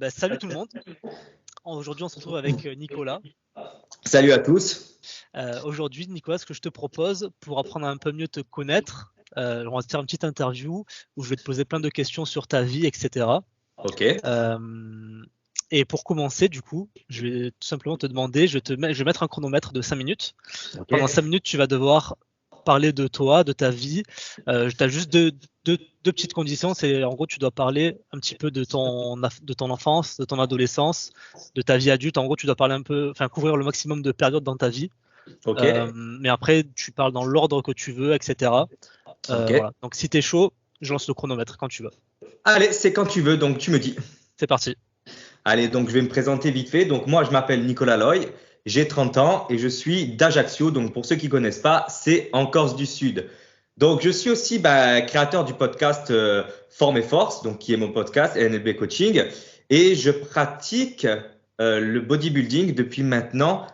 Salut tout le monde. Aujourd'hui, on se retrouve avec Nicolas. Salut à tous. Aujourd'hui, Nicolas, ce que je te propose pour apprendre à un peu mieux te connaître, on va te faire une petite interview où je vais te poser plein de questions sur ta vie, etc. Ok. Et pour commencer, du coup, je vais tout simplement te demander, je vais mettre un chronomètre de 5 minutes. Ok. Pendant 5 minutes, tu vas devoir parler de toi, de ta vie. Tu as juste deux petites conditions. C'est en gros, tu dois parler un petit peu de ton enfance, de ton adolescence, de ta vie adulte. En gros, tu dois parler un peu, enfin, couvrir le maximum de périodes dans ta vie. Ok. Mais après, tu parles dans l'ordre que tu veux, etc. Ok. Voilà. Donc, si t'es chaud, je lance le chronomètre quand tu veux. Allez, c'est quand tu veux, donc tu me dis. C'est parti. Allez, donc je vais me présenter vite fait. Donc moi, je m'appelle Nicolas Loy, j'ai 30 ans et je suis d'Ajaccio. Donc pour ceux qui connaissent pas, c'est en Corse du Sud. Donc je suis aussi créateur du podcast Forme et Force, donc qui est mon podcast NLB Coaching, et je pratique le bodybuilding depuis maintenant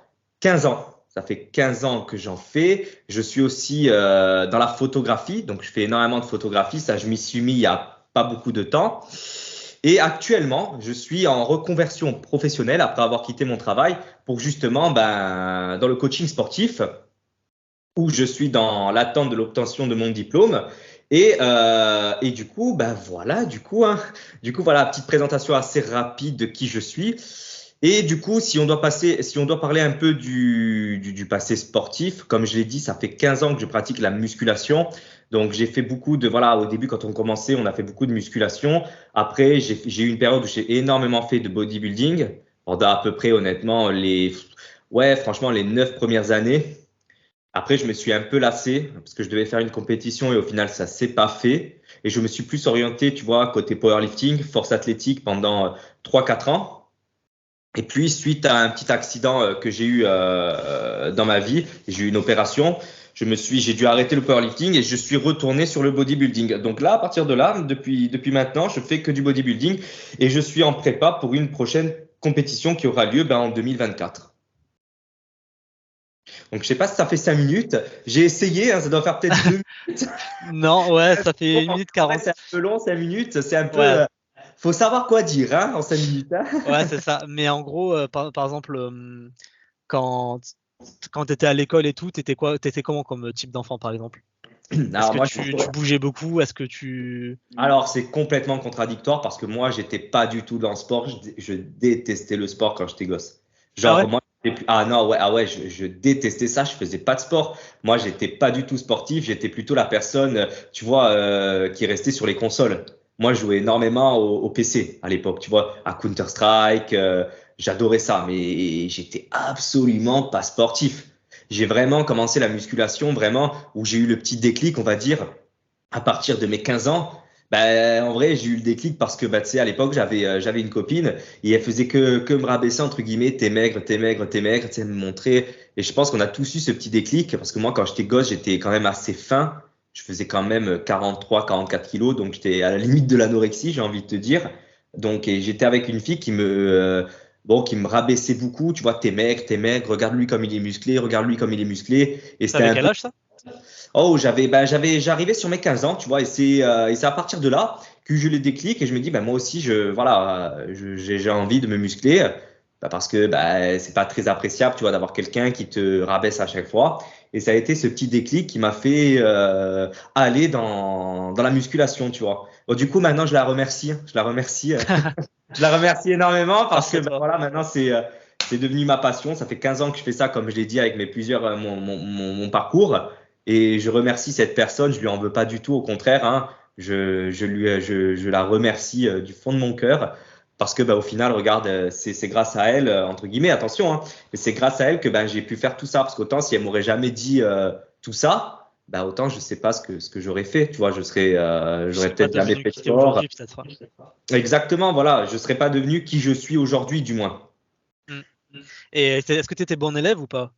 15 ans. Ça fait 15 ans que j'en fais. Je suis aussi dans la photographie, donc je fais énormément de photographie. Ça, je m'y suis mis il y a pas beaucoup de temps. Et actuellement, je suis en reconversion professionnelle après avoir quitté mon travail pour justement dans le coaching sportif où je suis dans l'attente de l'obtention de mon diplôme. Et du coup, voilà, petite présentation assez rapide de qui je suis. Et du coup, si on doit parler un peu du passé sportif, comme je l'ai dit, ça fait 15 ans que je pratique la musculation. Donc, j'ai fait au début, quand on commençait, on a fait beaucoup de musculation. Après, j'ai eu une période où j'ai énormément fait de bodybuilding pendant à peu près, honnêtement, franchement, les 9 premières années. Après, je me suis un peu lassé parce que je devais faire une compétition et au final, ça s'est pas fait. Et je me suis plus orienté, tu vois, côté powerlifting, force athlétique pendant 3-4 ans. Et puis, suite à un petit accident que j'ai eu dans ma vie, j'ai eu une opération, j'ai dû arrêter le powerlifting et je suis retourné sur le bodybuilding. Donc là, à partir de là, depuis maintenant, je fais que du bodybuilding et je suis en prépa pour une prochaine compétition qui aura lieu en 2024. Donc, je sais pas si ça fait 5 minutes. J'ai essayé, hein, ça doit faire peut-être 2 minutes. Non, ouais, ça fait 1 minute 40. C'est un peu long, 5 minutes. C'est un peu. Ouais. Faut savoir quoi dire en 5 minutes. Hein. Ouais, c'est ça. Mais en gros, par exemple, quand tu étais à l'école et tout, t'étais comment comme type d'enfant, par exemple? Est-ce Alors, que moi, tu bougeais beaucoup? Est-ce que tu… Alors, c'est complètement contradictoire parce que moi, j'étais pas du tout dans le sport. Je détestais le sport quand j'étais gosse. Ah ouais? Moi, ah non, ouais, je détestais ça. Je faisais pas de sport. Moi, j'étais pas du tout sportif. J'étais plutôt la personne, tu vois, qui restait sur les consoles. Moi, je jouais énormément au PC à l'époque, tu vois, à Counter-Strike. J'adorais ça, mais j'étais absolument pas sportif. J'ai vraiment commencé la musculation, vraiment, où j'ai eu le petit déclic, on va dire à partir de mes 15 ans, en vrai, j'ai eu le déclic parce que, tu sais, à l'époque, j'avais une copine et elle faisait que me rabaisser, entre guillemets, t'es maigre, t'es maigre, t'es maigre, tu sais, me montrer. Et je pense qu'on a tous eu ce petit déclic parce que moi, quand j'étais gosse, j'étais quand même assez fin. Je faisais quand même 43, 44 kilos, donc j'étais à la limite de l'anorexie, j'ai envie de te dire. Donc, et j'étais avec une fille qui me rabaissait beaucoup. Tu vois, t'es maigre, regarde-lui comme il est musclé, regarde-lui comme il est musclé. Et c'était T'avais un quel peu. âge, ça? Oh, j'arrivais sur mes 15 ans, tu vois, et c'est à partir de là que je les déclic et je me dis, moi aussi, j'ai envie de me muscler, parce que c'est pas très appréciable, tu vois, d'avoir quelqu'un qui te rabaisse à chaque fois. Et ça a été ce petit déclic qui m'a fait aller dans la musculation, tu vois. Bon, du coup, maintenant, je la remercie énormément parce que Merci à toi. maintenant, c'est devenu ma passion. Ça fait 15 ans que je fais ça, comme je l'ai dit, avec mon parcours. Et je remercie cette personne, je lui en veux pas du tout, au contraire, hein, je la remercie du fond de mon cœur parce que au final, regarde, c'est grâce à elle, entre guillemets, attention, hein, mais c'est grâce à elle que j'ai pu faire tout ça parce qu'autant si elle m'aurait jamais dit tout ça, autant je sais pas ce que j'aurais fait, tu vois, Je j'aurais serais pas peut-être jamais devenu fait de qui t'es sport. aujourd'hui, peut-être. Exactement, voilà, je serais pas devenu qui je suis aujourd'hui, du moins. Mm. Et est-ce que tu étais bon élève ou pas?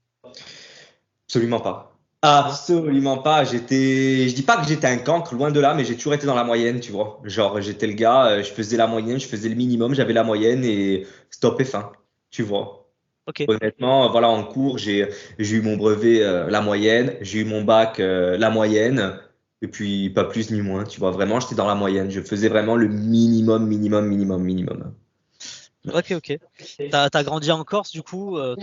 Absolument pas. Non? Absolument pas. Je dis pas que j'étais un cancre, loin de là, mais j'ai toujours été dans la moyenne, tu vois. Genre, j'étais le gars, je faisais la moyenne, je faisais le minimum, j'avais la moyenne et stop et fin, tu vois. Ok. Honnêtement, voilà, en cours, j'ai eu mon brevet, la moyenne, j'ai eu mon bac, la moyenne, et puis pas plus ni moins, tu vois. Vraiment, j'étais dans la moyenne. Je faisais vraiment le minimum, minimum, minimum, minimum. Ok, ok. T'as grandi en Corse, du coup, Ouais,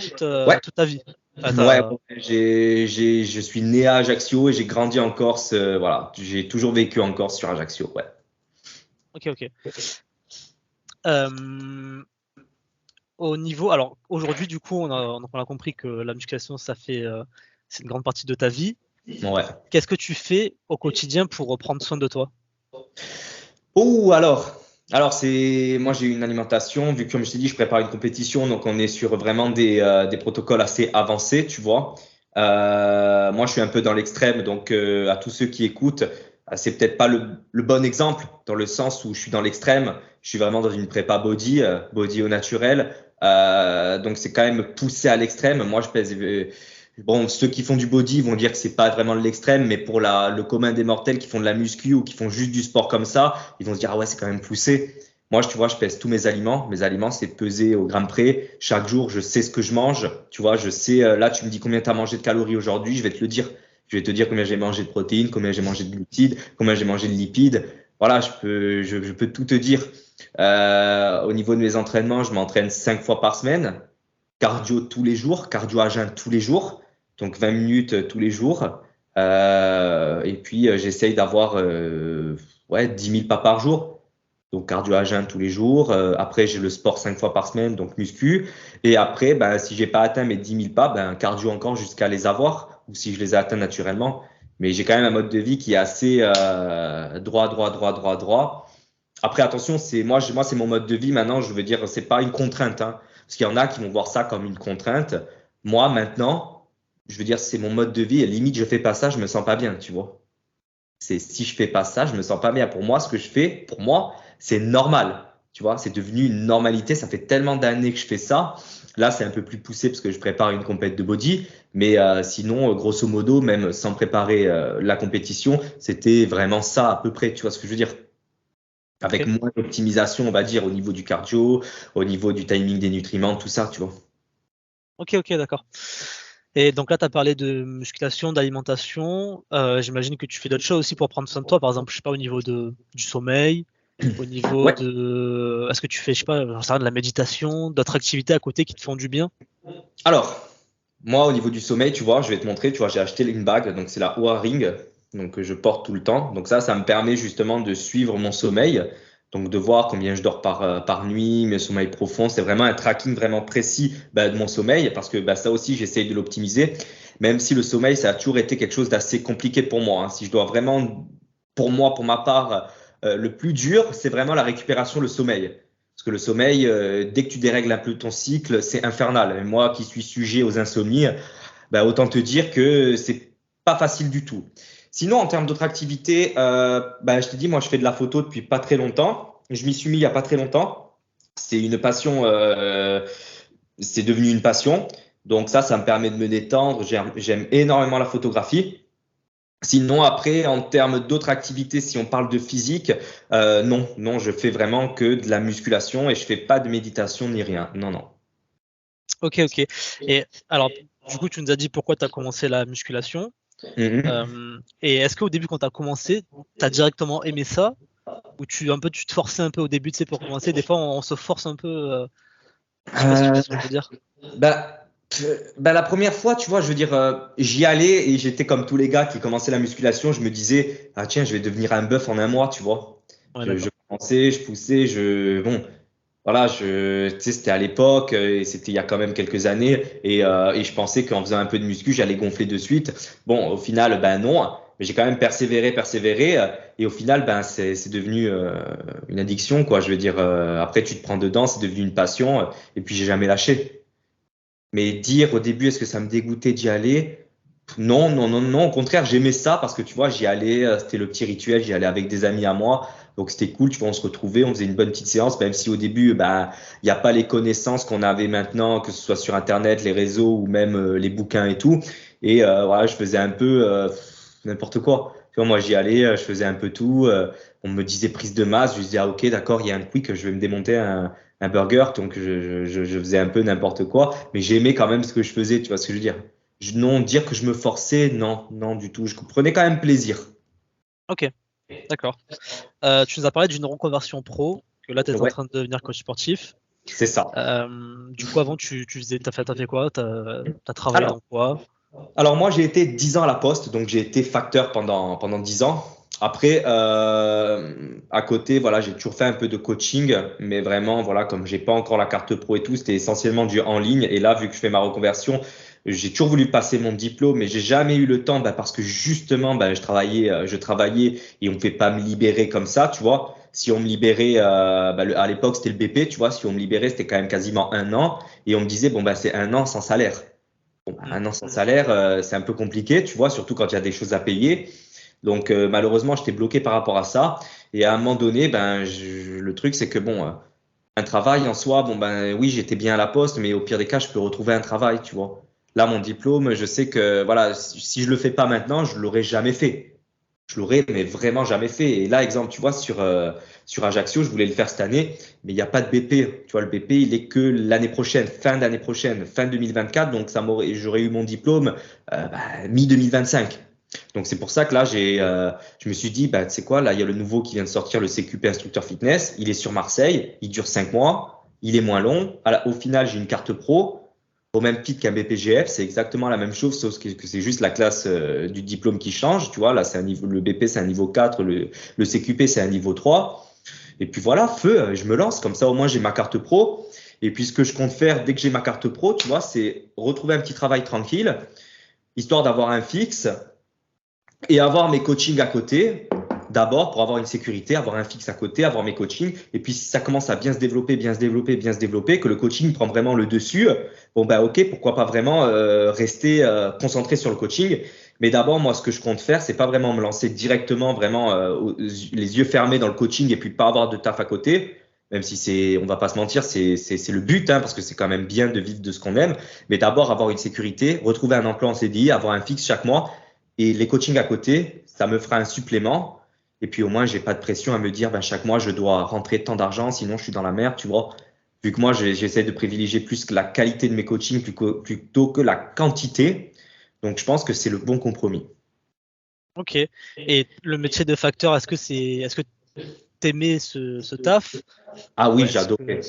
toute ta vie. ouais, je suis né à Ajaccio et j'ai grandi en Corse. Voilà, j'ai toujours vécu en Corse sur Ajaccio. Ouais. Ok, ok. Euh, Au niveau, alors aujourd'hui, du coup, on a compris que la musculation, c'est une grande partie de ta vie. Ouais. Qu'est-ce que tu fais au quotidien pour prendre soin de toi? Oh, alors moi j'ai une alimentation, vu que comme je t'ai dit, je prépare une compétition, donc on est sur vraiment des protocoles assez avancés, tu vois. Moi je suis un peu dans l'extrême, donc à tous ceux qui écoutent, c'est peut-être pas le bon exemple, dans le sens où je suis dans l'extrême, je suis vraiment dans une prépa body, body au naturel, donc c'est quand même poussé à l'extrême. Moi je pèse, bon, ceux qui font du body vont dire que c'est pas vraiment de l'extrême, mais pour le commun des mortels qui font de la muscu ou qui font juste du sport comme ça, ils vont se dire, ah ouais, c'est quand même poussé. Moi, tu vois, je pèse tous mes aliments. Mes aliments, c'est pesé au gramme près. Chaque jour, je sais ce que je mange. Tu vois, je sais, là, tu me dis combien tu as mangé de calories aujourd'hui, je vais te le dire. Je vais te dire combien j'ai mangé de protéines, combien j'ai mangé de glucides, combien j'ai mangé de lipides. Voilà, je peux tout te dire. Au niveau de mes entraînements, je m'entraîne 5 fois par semaine. Cardio tous les jours, cardio à jeun tous les jours. Donc 20 minutes tous les jours. Et puis, j'essaye d'avoir ouais, 10 000 pas par jour. Donc, cardio à jeun tous les jours. Après, j'ai le sport 5 fois par semaine, donc muscu. Et après, ben, si j'ai pas atteint mes 10 000 pas, ben, cardio encore jusqu'à les avoir, ou si je les ai atteints naturellement. Mais j'ai quand même un mode de vie qui est assez droit, droit, droit, droit, droit. Après, attention, moi, c'est mon mode de vie maintenant. Je veux dire, c'est pas une contrainte, hein, parce qu'il y en a qui vont voir ça comme une contrainte. Moi, maintenant, je veux dire, c'est mon mode de vie. Et limite, je fais pas ça, je me sens pas bien, tu vois. C'est si je fais pas ça, je me sens pas bien. Pour moi, ce que je fais, pour moi, c'est normal. Tu vois, c'est devenu une normalité. Ça fait tellement d'années que je fais ça. Là, c'est un peu plus poussé parce que je prépare une compète de body. Mais sinon, grosso modo, même sans préparer la compétition, c'était vraiment ça à peu près. Tu vois ce que je veux dire? Avec Ok, moins d'optimisation, on va dire, au niveau du cardio, au niveau du timing des nutriments, tout ça, tu vois. ok, ok, d'accord. Et donc là, tu as parlé de musculation, d'alimentation. J'imagine que tu fais d'autres choses aussi pour prendre soin de toi. Par exemple, je sais pas, au niveau du sommeil, au niveau Ouais. de. Est-ce que tu fais, je sais pas, j'en sais rien, de la méditation, d'autres activités à côté qui te font du bien? Alors, moi, au niveau du sommeil, tu vois, je vais te montrer, tu vois, j'ai acheté une bague, donc c'est la Oura Ring, donc que je porte tout le temps. Donc ça me permet justement de suivre mon sommeil, donc de voir combien je dors par nuit, mes sommeils profonds. C'est vraiment un tracking vraiment précis bah, de mon sommeil, parce que bah, ça aussi, j'essaye de l'optimiser, même si le sommeil, ça a toujours été quelque chose d'assez compliqué pour moi, hein. Si je dois vraiment, pour moi, pour ma part, le plus dur, c'est vraiment la récupération, le sommeil. Parce que le sommeil, dès que tu dérègles un peu ton cycle, c'est infernal. Et moi qui suis sujet aux insomnies, bah, autant te dire que c'est pas facile du tout. Sinon, en termes d'autres activités, bah, je te dis, moi, je fais de la photo depuis pas très longtemps. Je m'y suis mis il y a pas très longtemps. C'est une passion, c'est devenu une passion. Donc ça me permet de me détendre. J'aime énormément la photographie. Sinon, après, en termes d'autres activités, si on parle de physique, non, non, je fais vraiment que de la musculation et je fais pas de méditation ni rien. Non, non. Ok, ok. Et alors, du coup, tu nous as dit pourquoi tu as commencé la musculation. Mhm. Et est-ce qu'au début, quand tu as commencé, tu as directement aimé ça? Ou tu te forçais un peu au début, tu sais, pour commencer? Des fois, on se force un peu. Je sais pas si tu vois Euh, ce que je veux dire. bah, la première fois, tu vois, je veux dire, j'y allais et j'étais comme tous les gars qui commençaient la musculation. Je me disais, ah tiens, je vais devenir un bœuf en un mois, tu vois. Ouais, Je d'accord. commençais, je poussais, bon, voilà, tu sais, c'était à l'époque et c'était il y a quand même quelques années et je pensais qu'en faisant un peu de muscu, j'allais gonfler de suite. Bon, au final, ben non, mais j'ai quand même persévéré, persévéré et au final, ben c'est devenu une addiction, quoi. Je veux dire, après tu te prends dedans, c'est devenu une passion et puis j'ai jamais lâché. Mais dire au début, est-ce que ça me dégoûtait d'y aller? Non, non, non, non. Au contraire, j'aimais ça parce que tu vois, j'y allais, c'était le petit rituel, j'y allais avec des amis à moi. Donc c'était cool, tu vois, on se retrouvait, on faisait une bonne petite séance, même si au début, bah, il n'y a pas les connaissances qu'on avait maintenant, que ce soit sur Internet, les réseaux ou même les bouquins et tout. Et voilà, je faisais un peu n'importe quoi. Tu vois, moi, j'y allais, je faisais un peu tout. On me disait prise de masse, je disais, ah ok, d'accord, il y a un quick, je vais me démonter un burger. Donc je faisais un peu n'importe quoi, mais j'aimais quand même ce que je faisais, tu vois ce que je veux dire. Non, dire que je me forçais, non, non du tout. Je prenais quand même plaisir. Ok, d'accord. Tu nous as parlé d'une reconversion pro, que là, tu es en Ouais. train de devenir coach sportif. C'est ça. Du coup, avant, t'as fait quoi? T'as travaillé Alors, dans quoi? alors moi, j'ai été 10 ans à la Poste, donc j'ai été facteur pendant 10 ans. Après, à côté, voilà, j'ai toujours fait un peu de coaching, mais vraiment, voilà, comme j'ai pas encore la carte pro et tout, c'était essentiellement du en ligne. Et là, vu que je fais ma reconversion, j'ai toujours voulu passer mon diplôme, mais j'ai jamais eu le temps, parce que justement, je travaillais et on ne fait pas me libérer comme ça, tu vois. Si on me libérait, à l'époque, c'était le BP, tu vois. Si on me libérait, c'était quand même quasiment un an. Et on me disait, bon, c'est un an sans salaire. Bon, Hmm. un an sans salaire, c'est un peu compliqué, tu vois, surtout quand il y a des choses à payer. Donc, malheureusement, j'étais bloqué par rapport à ça. Et à un moment donné, le truc, c'est que bon, un travail en soi, bon, oui, j'étais bien à la poste, mais au pire des cas, je peux retrouver un travail, tu vois. Là, mon diplôme, je sais que, voilà, si je le fais pas maintenant, je l'aurais jamais fait. Je l'aurais, mais vraiment jamais fait. Et là, exemple, tu vois, sur Ajaccio, je voulais le faire cette année, mais il n'y a pas de BP. Tu vois, le BP, il est que l'année prochaine, fin d'année prochaine, fin 2024. Donc, j'aurais eu mon diplôme mi-2025. Donc, c'est pour ça que là, je me suis dit, tu sais quoi, là, il y a le nouveau qui vient de sortir, le CQP Instructeur Fitness. Il est sur Marseille, il dure 5 mois, il est moins long. Au final, j'ai une carte pro. Au même titre qu'un BPGF, c'est exactement la même chose, sauf que c'est juste la classe du diplôme qui change. Tu vois, là, c'est un niveau, le BP, c'est un niveau 4, le CQP, c'est un niveau 3. Et puis voilà, je me lance. Comme ça, au moins, j'ai ma carte pro. Et puis, ce que je compte faire dès que j'ai ma carte pro, tu vois, c'est retrouver un petit travail tranquille, histoire d'avoir un fixe et avoir mes coachings à côté. D'abord, pour avoir une sécurité, avoir un fixe à côté, avoir mes coachings. Et puis, si ça commence à bien se développer, bien se développer, bien se développer, que le coaching prend vraiment le dessus, bon, ok, pourquoi pas vraiment rester concentré sur le coaching. Mais d'abord, moi, ce que je compte faire, c'est pas vraiment me lancer directement, vraiment les yeux fermés dans le coaching et puis pas avoir de taf à côté. Même si on va pas se mentir, c'est le but, hein, parce que c'est quand même bien de vivre de ce qu'on aime. Mais d'abord, avoir une sécurité, retrouver un emploi en CDI, avoir un fixe chaque mois. Et les coachings à côté, ça me fera un supplément. Et puis au moins, j'ai pas de pression à me dire, chaque mois, je dois rentrer tant d'argent, sinon je suis dans la merde, tu vois. Vu que moi, j'essaie de privilégier plus que la qualité de mes coachings plutôt que la quantité. Donc, je pense que c'est le bon compromis. Ok. Et le métier de facteur, est-ce que t'aimais ce taf? Ah Ou oui, est-ce que j'adorais. ouais.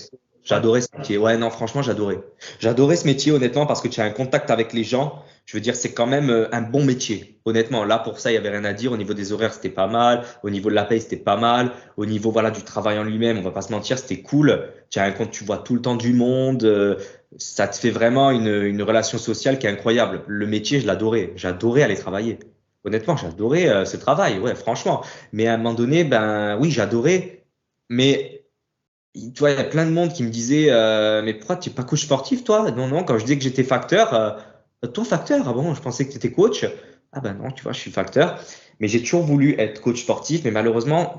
J'adorais ce métier. Ouais, non, franchement, j'adorais. J'adorais ce métier, honnêtement, parce que tu as un contact avec les gens. Je veux dire, c'est quand même un bon métier. Honnêtement, là, pour ça, il y avait rien à dire. Au niveau des horaires, c'était pas mal. Au niveau de la paye, c'était pas mal. Au niveau, voilà, du travail en lui-même, on va pas se mentir, c'était cool. Tu as un compte, tu vois tout le temps du monde. Ça te fait vraiment une relation sociale qui est incroyable. Le métier, je l'adorais. J'adorais aller travailler. Honnêtement, j'adorais ce travail. Ouais, franchement. Mais à un moment donné, oui, j'adorais. Mais tu vois, il y a plein de monde qui me disait mais pourquoi tu n'es pas coach sportif, toi? Non, non, quand je disais que j'étais facteur, toi, facteur, ah bon, je pensais que tu étais coach. Ah ben non, tu vois, je suis facteur. Mais j'ai toujours voulu être coach sportif, mais malheureusement,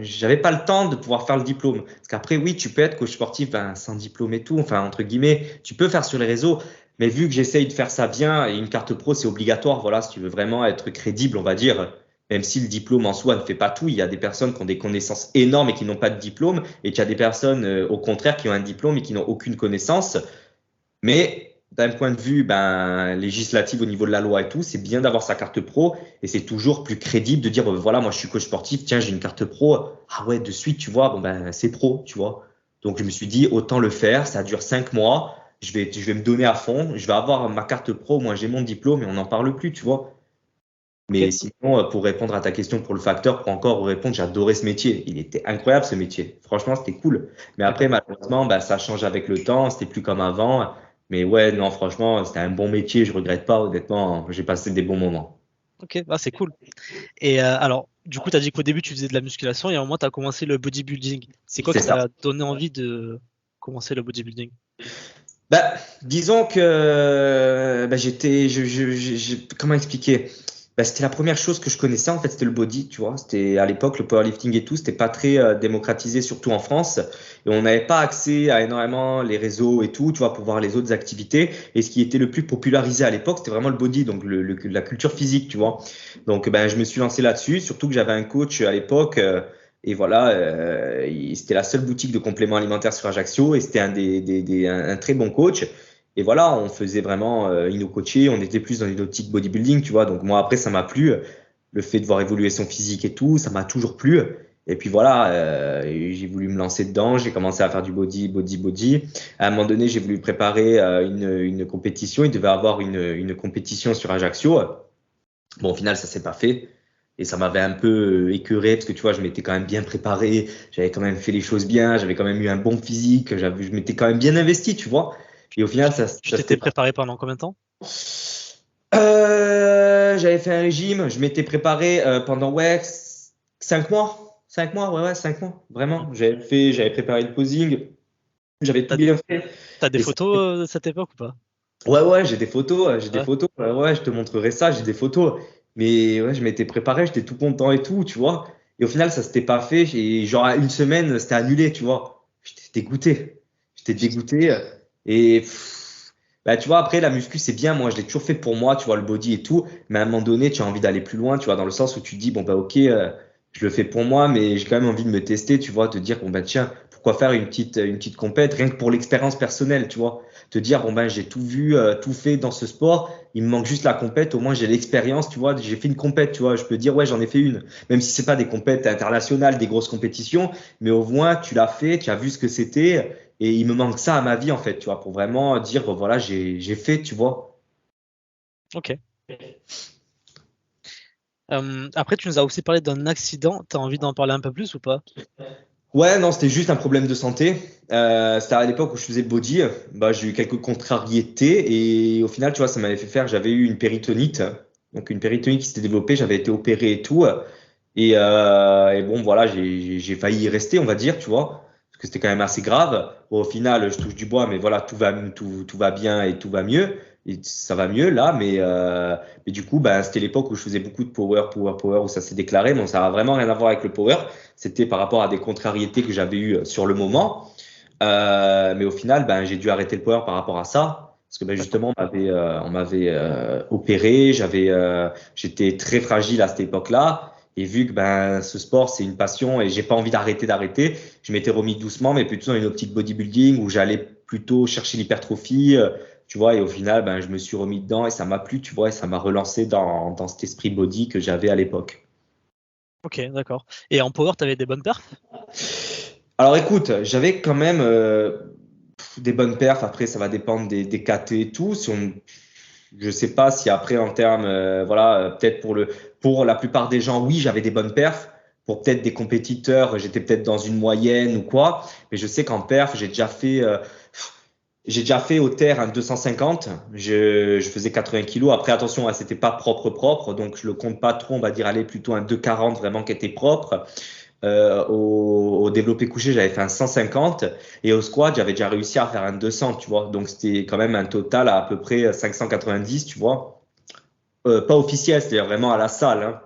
j'avais pas le temps de pouvoir faire le diplôme. Parce qu'après, oui, tu peux être coach sportif sans diplôme et tout, enfin, entre guillemets, tu peux faire sur les réseaux. Mais vu que j'essaye de faire ça bien, et une carte pro, c'est obligatoire, voilà, si tu veux vraiment être crédible, on va dire, même si le diplôme en soi ne fait pas tout, il y a des personnes qui ont des connaissances énormes et qui n'ont pas de diplôme, et tu as des personnes, au contraire, qui ont un diplôme et qui n'ont aucune connaissance. Mais d'un point de vue législatif au niveau de la loi et tout, c'est bien d'avoir sa carte pro, et c'est toujours plus crédible de dire, voilà, moi je suis coach sportif, tiens, j'ai une carte pro. Ah ouais, de suite, tu vois, c'est pro, tu vois. Donc je me suis dit, autant le faire, ça dure 5 mois, je vais me donner à fond, je vais avoir ma carte pro, moi j'ai mon diplôme et on n'en parle plus, tu vois. Ok. Mais sinon, pour répondre à ta question pour le facteur, pour encore répondre, j'adorais ce métier. Il était incroyable ce métier. Franchement, c'était cool. Mais Eh après, ben, malheureusement, ça change avec le temps. C'était plus comme avant. Mais ouais, non, franchement, c'était un bon métier. Je regrette pas, honnêtement. J'ai passé des bons moments. ok, c'est cool. Et alors, du coup, tu as dit qu'au début, tu faisais de la musculation et à un moment, tu as commencé le bodybuilding. C'est quoi C'est qui ça. t'a donné envie de commencer le bodybuilding? Disons que comment expliquer? C'était la première chose que je connaissais en fait, c'était le body, tu vois. C'était à l'époque le powerlifting et tout, c'était pas très démocratisé, surtout en France, et on n'avait pas accès à énormément les réseaux et tout, tu vois, pour voir les autres activités. Et ce qui était le plus popularisé à l'époque, c'était vraiment le body, donc la culture physique, tu vois. Donc je me suis lancé là-dessus, surtout que j'avais un coach à l'époque. Et voilà, c'était la seule boutique de compléments alimentaires sur Ajaccio et c'était un très bon coach. Et voilà, on faisait vraiment, il nous coachait, on était plus dans une optique bodybuilding, tu vois. Donc moi, après, ça m'a plu, le fait de voir évoluer son physique et tout, ça m'a toujours plu. Et puis voilà, j'ai voulu me lancer dedans, j'ai commencé à faire du body. À un moment donné, j'ai voulu préparer une compétition. Il devait avoir une compétition sur Ajaccio. Bon, au final, ça s'est pas fait. Et ça m'avait un peu écœuré parce que tu vois, je m'étais quand même bien préparé, j'avais quand même fait les choses bien, j'avais quand même eu un bon physique, je m'étais quand même bien investi, tu vois. Et au final, Tu ça t'étais s'était pas. préparé pendant combien de temps? J'avais fait un régime, je m'étais préparé pendant 5 mois. 5 mois, ouais, 5 mois, vraiment. J'avais préparé le posing, j'avais tout T'as, bien fait. t'as des Et ça- photos de cette époque ou pas? ouais, j'ai des photos, Ouais. ouais, je te montrerai ça, j'ai des photos. Mais ouais, je m'étais préparé, j'étais tout content et tout, tu vois. Et au final, ça s'était pas fait. Et genre, à une semaine, c'était annulé, tu vois. J'étais dégoûté. J'étais dégoûté. Et bah, tu vois, après, la muscu, c'est bien. Moi, je l'ai toujours fait pour moi, tu vois, le body et tout. Mais à un moment donné, tu as envie d'aller plus loin, tu vois, dans le sens où tu te dis, bon, bah, ok, je le fais pour moi, mais j'ai quand même envie de me tester, tu vois, te dire, bon, bah, tiens, pourquoi faire une petite compète, rien que pour l'expérience personnelle, tu vois. Te dire, bon, ben, j'ai tout vu, tout fait dans ce sport. Il me manque juste la compète. Au moins, j'ai l'expérience, tu vois. J'ai fait une compète, tu vois. Je peux dire, ouais, j'en ai fait une. Même si c'est pas des compètes internationales, des grosses compétitions, mais au moins, tu l'as fait, tu as vu ce que c'était. Et il me manque ça à ma vie, en fait, tu vois, pour vraiment dire, voilà, j'ai fait, tu vois. Ok. Après, tu nous as aussi parlé d'un accident. T'as envie d'en parler un peu plus ou pas? Ouais, non, c'était juste un problème de santé. C'était à l'époque où je faisais le body. Bah, j'ai eu quelques contrariétés et au final, tu vois, ça m'avait fait faire. J'avais eu une péritonite, donc une péritonite qui s'était développée. J'avais été opéré et tout. Et bon, voilà, j'ai failli y rester, on va dire, tu vois, parce que c'était quand même assez grave. Bon, au final, je touche du bois, mais voilà, tout va bien et tout va mieux. Et ça va mieux là, mais du coup, ben, c'était l'époque où je faisais beaucoup de power, où ça s'est déclaré. Bon, ça a vraiment rien à voir avec le power. C'était par rapport à des contrariétés que j'avais eues sur le moment. Mais au final, ben, j'ai dû arrêter le power par rapport à ça. Parce que ben, D'accord. justement, on m'avait opéré, j'étais très fragile à cette époque-là. Et vu que ben, ce sport, c'est une passion et j'ai pas envie d'arrêter, je m'étais remis doucement, mais plutôt dans une optique bodybuilding où j'allais plutôt chercher l'hypertrophie, tu vois. Et au final, ben, je me suis remis dedans et ça m'a plu, tu vois, et ça m'a relancé dans cet esprit body que j'avais à l'époque. Ok, d'accord. Et en power, t'avais des bonnes perfs? Alors écoute, j'avais quand même des bonnes perfs. Après, ça va dépendre des KT et tout. Je sais pas si après en termes, voilà, peut-être pour la plupart des gens, oui, j'avais des bonnes perfs. Pour peut-être des compétiteurs, j'étais peut-être dans une moyenne ou quoi. Mais je sais qu'en perf, j'ai déjà fait au terre un 250. Je faisais 80 kilos. Après, attention, hein, c'était pas propre, donc je le compte pas trop. On va dire aller plutôt un 240 vraiment qui était propre. Au développé couché, j'avais fait un 150 et au squat, j'avais déjà réussi à faire un 200, tu vois. Donc, c'était quand même un total à peu près 590, tu vois. Pas officiel, c'est-à-dire vraiment à la salle, hein.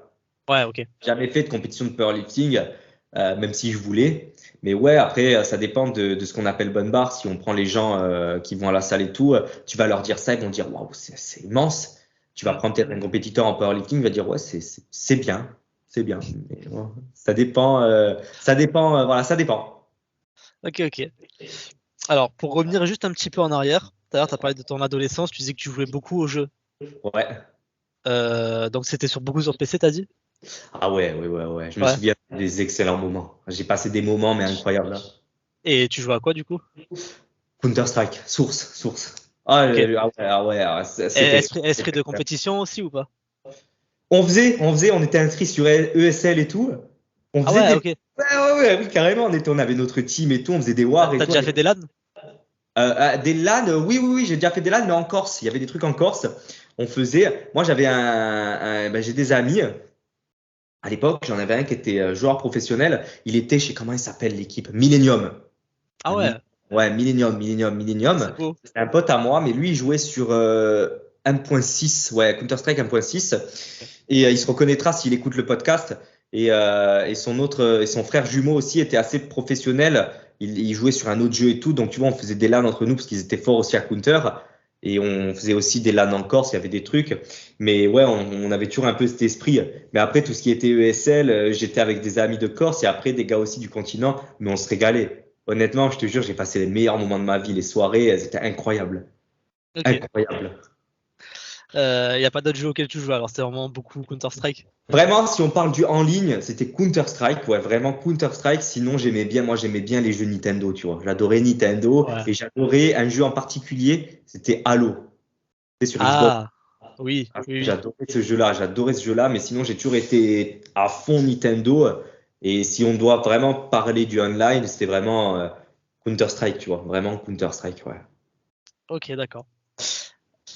Ouais, ok. Jamais fait de compétition de powerlifting, même si je voulais. Mais ouais, après, ça dépend de ce qu'on appelle bonne barre. Si on prend les gens qui vont à la salle et tout, tu vas leur dire ça, ils vont dire waouh, c'est immense. Tu vas Hmm. prendre peut-être un compétiteur en powerlifting, il va dire ouais, c'est bien, c'est bien. Mais, ouais, ça dépend, voilà, ça dépend. Ok, ok. Alors, pour revenir juste un petit peu en arrière, tout à l'heure, tu as parlé de ton adolescence, tu disais que tu jouais beaucoup aux jeux. Ouais. Donc, c'était beaucoup sur PC, t'as dit? Ah ouais, ouais, ouais, ouais. Je me Ouais. souviens des excellents moments. J'ai passé des moments, mais incroyables, hein. Et tu jouais à quoi, du coup? Counter-Strike, source. Ah, Ok. c'était. Esprit de compétition aussi ou pas? On était inscrits sur ESL et tout. On Ah faisait ouais, des. ok. Ouais, oui, carrément. On avait notre team et tout. On faisait des wars et T'as tout. déjà fait des LAN? Des LAN, oui, j'ai déjà fait des LAN, mais en Corse. Il y avait des trucs en Corse. On faisait. Moi, j'ai des amis. À l'époque, j'en avais un qui était joueur professionnel. Il était chez, comment il s'appelle l'équipe? Millennium. Ah Un ouais, Ouais, Millennium. c'est beau. C'est un pote à moi, mais lui, il jouait sur 1.6, ouais, Counter-Strike 1.6. Ok. Et il se reconnaîtra s'il écoute le podcast. Et son frère jumeau aussi était assez professionnel. Il jouait sur un autre jeu et tout. Donc, tu vois, on faisait des LAN entre nous parce qu'ils étaient forts aussi à Counter. Et on faisait aussi des LAN en Corse, il y avait des trucs. Mais ouais, on avait toujours un peu cet esprit. Mais après, tout ce qui était ESL, j'étais avec des amis de Corse et après des gars aussi du continent. Mais on se régalait. Honnêtement, je te jure, j'ai passé les meilleurs moments de ma vie. Les soirées, elles étaient incroyables. Ok. Incroyables. Il n'y a pas d'autres jeux auxquels tu joues, alors c'est vraiment beaucoup Counter-Strike. Vraiment, si on parle du en ligne, c'était Counter-Strike, ouais, vraiment Counter-Strike. Sinon, j'aimais bien les jeux Nintendo, tu vois. J'adorais Nintendo Ouais. et j'adorais un jeu en particulier, c'était Halo. C'était sur Xbox. Ah, oui, oui, oui. J'adorais ce jeu-là, mais sinon, j'ai toujours été à fond Nintendo. Et si on doit vraiment parler du online, c'était vraiment Counter-Strike, tu vois, vraiment Counter-Strike, ouais. Ok, d'accord.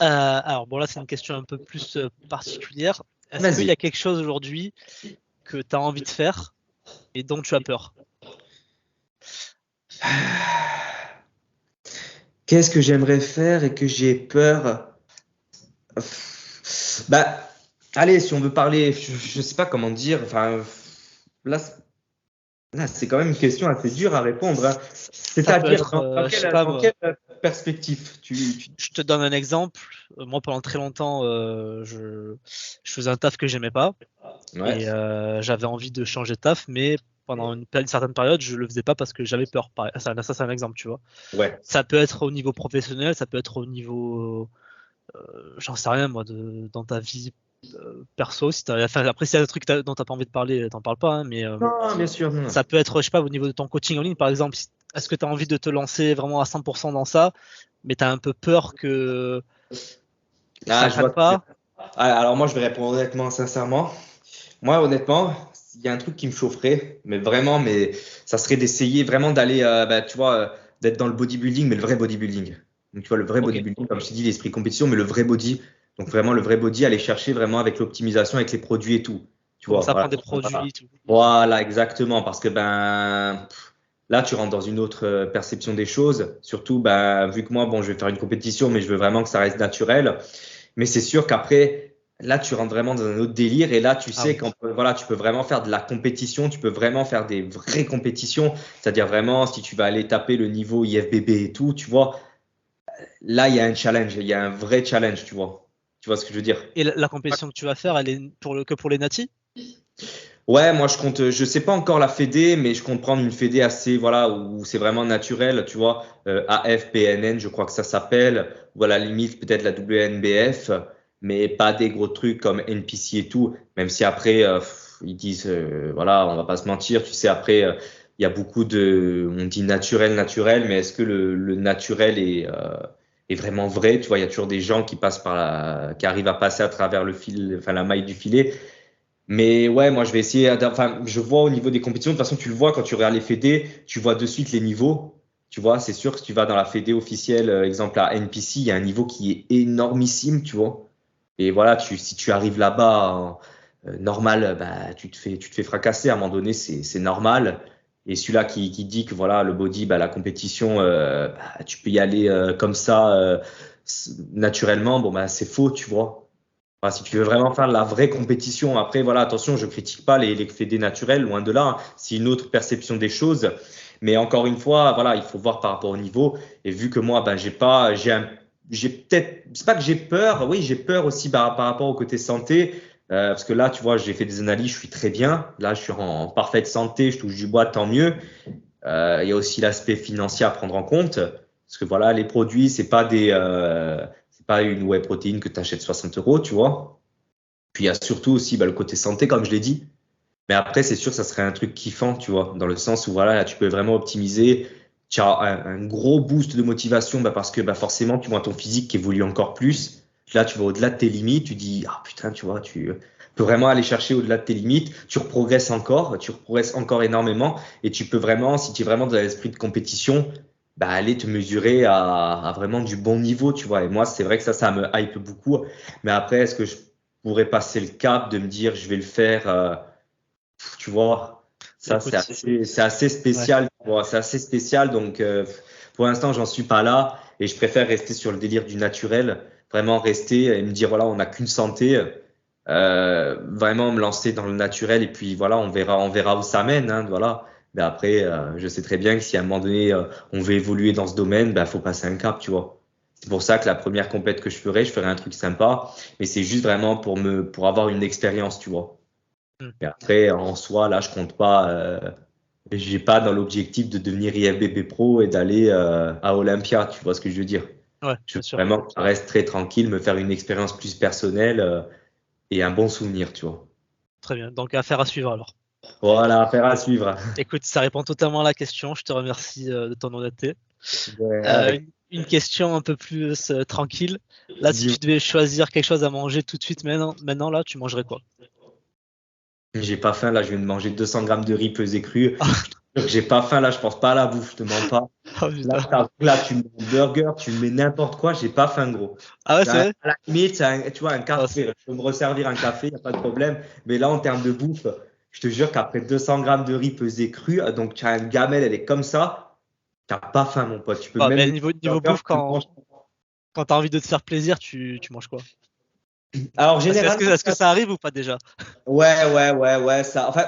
Alors bon, là, c'est une question un peu plus particulière. Est-ce qu'il y Vas-y. a quelque chose aujourd'hui que tu as envie de faire et dont tu as peur? Qu'est-ce que j'aimerais faire et que j'ai peur? Bah, allez, si on veut parler, je sais pas comment dire. Enfin, là, là, c'est quand même une question assez dure à répondre, hein. Ça peut C'est-à-dire, être, je sais pas dans moi, quelle perspective je te donne un exemple. Moi, pendant très longtemps, je faisais un taf que j'aimais pas Ouais, et j'avais envie de changer de taf, mais pendant une certaine période, je le faisais pas parce que j'avais peur. Ça, c'est un exemple, tu vois. ouais. Ça peut être au niveau professionnel, ça peut être au niveau, j'en sais rien moi, dans ta vie perso. Enfin, après, s'il y a un truc dont t'as pas envie de parler, t'en parles pas, hein, mais Non, bien sûr, non. ça peut être, je sais pas, au niveau de ton coaching en ligne, par exemple. Est-ce que tu as envie de te lancer vraiment à 100% dans ça, mais tu as un peu peur que ça Ah, je vois prenne ce que tu veux pas? dire. Ah, alors moi, je vais répondre honnêtement, sincèrement. Moi, honnêtement, il y a un truc qui me chaufferait, mais vraiment, mais ça serait d'essayer vraiment d'aller, bah, tu vois, d'être dans le bodybuilding, mais le vrai bodybuilding. Donc, tu vois, le vrai Ok. bodybuilding, comme je t'ai dit, l'esprit compétition, mais le vrai body. Donc, vraiment, le vrai body, aller chercher vraiment avec l'optimisation, avec les produits et tout. Tu vois, Commencer à voilà. prendre des Voilà, produits, tout. voilà, exactement. Parce que, ben, là, tu rentres dans une autre perception des choses. Surtout, ben, vu que moi, bon, je vais faire une compétition, mais je veux vraiment que ça reste naturel. Mais c'est sûr qu'après, là, tu rentres vraiment dans un autre délire. Et là, tu Ah sais oui. quand voilà, tu peux vraiment faire de la compétition. Tu peux vraiment faire des vraies compétitions. C'est-à-dire vraiment, si tu vas aller taper le niveau IFBB et tout, tu vois, là, il y a un challenge. Il y a un vrai challenge, tu vois. Tu vois ce que je veux dire? Et la compétition que tu vas faire, elle est que pour les natis? Ouais, moi, je sais pas encore la fédé, mais je compte prendre une fédé assez, voilà, où c'est vraiment naturel, tu vois. AFPNN, je crois que ça s'appelle. Ou à la limite, peut-être la WNBF, mais pas des gros trucs comme NPC et tout. Même si après, ils disent, voilà, on va pas se mentir, tu sais, après, il y a beaucoup on dit naturel, naturel, mais est-ce que le naturel est vraiment vrai? Tu vois, il y a toujours des gens qui passent qui arrivent à passer à travers le fil, enfin, la maille du filet. Mais ouais, moi je vais essayer. Enfin, je vois au niveau des compétitions. De toute façon, tu le vois quand tu regardes les fédés, tu vois de suite les niveaux. Tu vois, c'est sûr que si tu vas dans la fédé officielle, exemple à NPC, il y a un niveau qui est énormissime, tu vois. Et voilà, si tu arrives là-bas normal, bah tu te fais fracasser. À un moment donné, c'est normal. Et celui-là qui dit que voilà, le body, bah la compétition, bah, tu peux y aller comme ça naturellement. Bon bah c'est faux, tu vois. Enfin, si tu veux vraiment faire de la vraie compétition, après, voilà, attention, je critique pas les fédés naturels, loin de là, hein. C'est une autre perception des choses. Mais encore une fois, voilà, il faut voir par rapport au niveau. Et vu que moi, ben, j'ai peut-être, c'est pas que j'ai peur, oui, j'ai peur aussi par rapport au côté santé. Parce que là, tu vois, j'ai fait des analyses, je suis très bien. Là, je suis en parfaite santé, je touche du bois, tant mieux. Il y a aussi l'aspect financier à prendre en compte. Parce que voilà, les produits, c'est pas une whey protéine que tu achètes 60 euros, tu vois. Puis il y a surtout aussi bah, le côté santé, comme je l'ai dit. Mais après, c'est sûr, ça serait un truc kiffant, tu vois, dans le sens où voilà, là, tu peux vraiment optimiser. Tu as un gros boost de motivation bah, parce que bah, forcément, tu vois ton physique qui évolue encore plus. Là, tu vas au-delà de tes limites. Tu dis, ah putain, tu vois, tu peux vraiment aller chercher au-delà de tes limites. Tu progresses encore énormément. Et tu peux vraiment, si tu es vraiment dans l'esprit de compétition, bah, aller te mesurer à vraiment du bon niveau, tu vois. Et moi, c'est vrai que ça me hype beaucoup. Mais après, est-ce que je pourrais passer le cap de me dire, je vais le faire tu vois, ça Écoute, c'est assez ouais. spécial, tu vois, c'est assez spécial. Donc pour l'instant, j'en suis pas là et je préfère rester sur le délire du naturel, vraiment rester et me dire voilà, on n'a qu'une santé, vraiment me lancer dans le naturel et puis voilà, on verra où ça mène, hein, voilà. Mais après, je sais très bien que si à un moment donné on veut évoluer dans ce domaine, bah faut passer un cap, tu vois. C'est pour ça que la première compète que je ferai un truc sympa, mais c'est juste vraiment pour avoir une expérience, tu vois. Hmm. Et après, en soi, là, je compte pas, j'ai pas dans l'objectif de devenir IFBB Pro et d'aller à Olympia, tu vois ce que je veux dire. Ouais, Je bien veux sûr. vraiment que ça reste très tranquille, me faire une expérience plus personnelle et un bon souvenir, tu vois. Très bien. Donc, affaire à suivre alors. Voilà, affaire à suivre. Écoute, ça répond totalement à la question. Je te remercie de ton honnêteté. Ouais, avec Une question un peu plus tranquille. Là, si dis-moi. tu devais choisir quelque chose à manger tout de suite maintenant là, tu mangerais quoi? J'ai pas faim, là, je viens de manger 200 grammes de riz pesé cru. Je te jure que j'ai pas faim, là, je pense pas à la bouffe, je te mens pas. Oh Là, putain. là, tu me mets un burger, tu me mets n'importe quoi, j'ai pas faim, gros. Ah ouais, c'est À vrai? la limite, tu vois, un Oh, café, je peux me resservir un café, y a pas de problème. Mais là, en termes de bouffe, je te jure qu'après 200 grammes de riz pesé cru, donc tu as une gamelle, elle est comme ça, t'as pas faim, mon pote. Tu peux même mais mettre un niveau burger, bouffe, tu le manges. quand t'as envie de te faire plaisir, tu manges quoi? Alors, généralement, Est-ce que ça arrive ou pas déjà? ouais, ça. Enfin,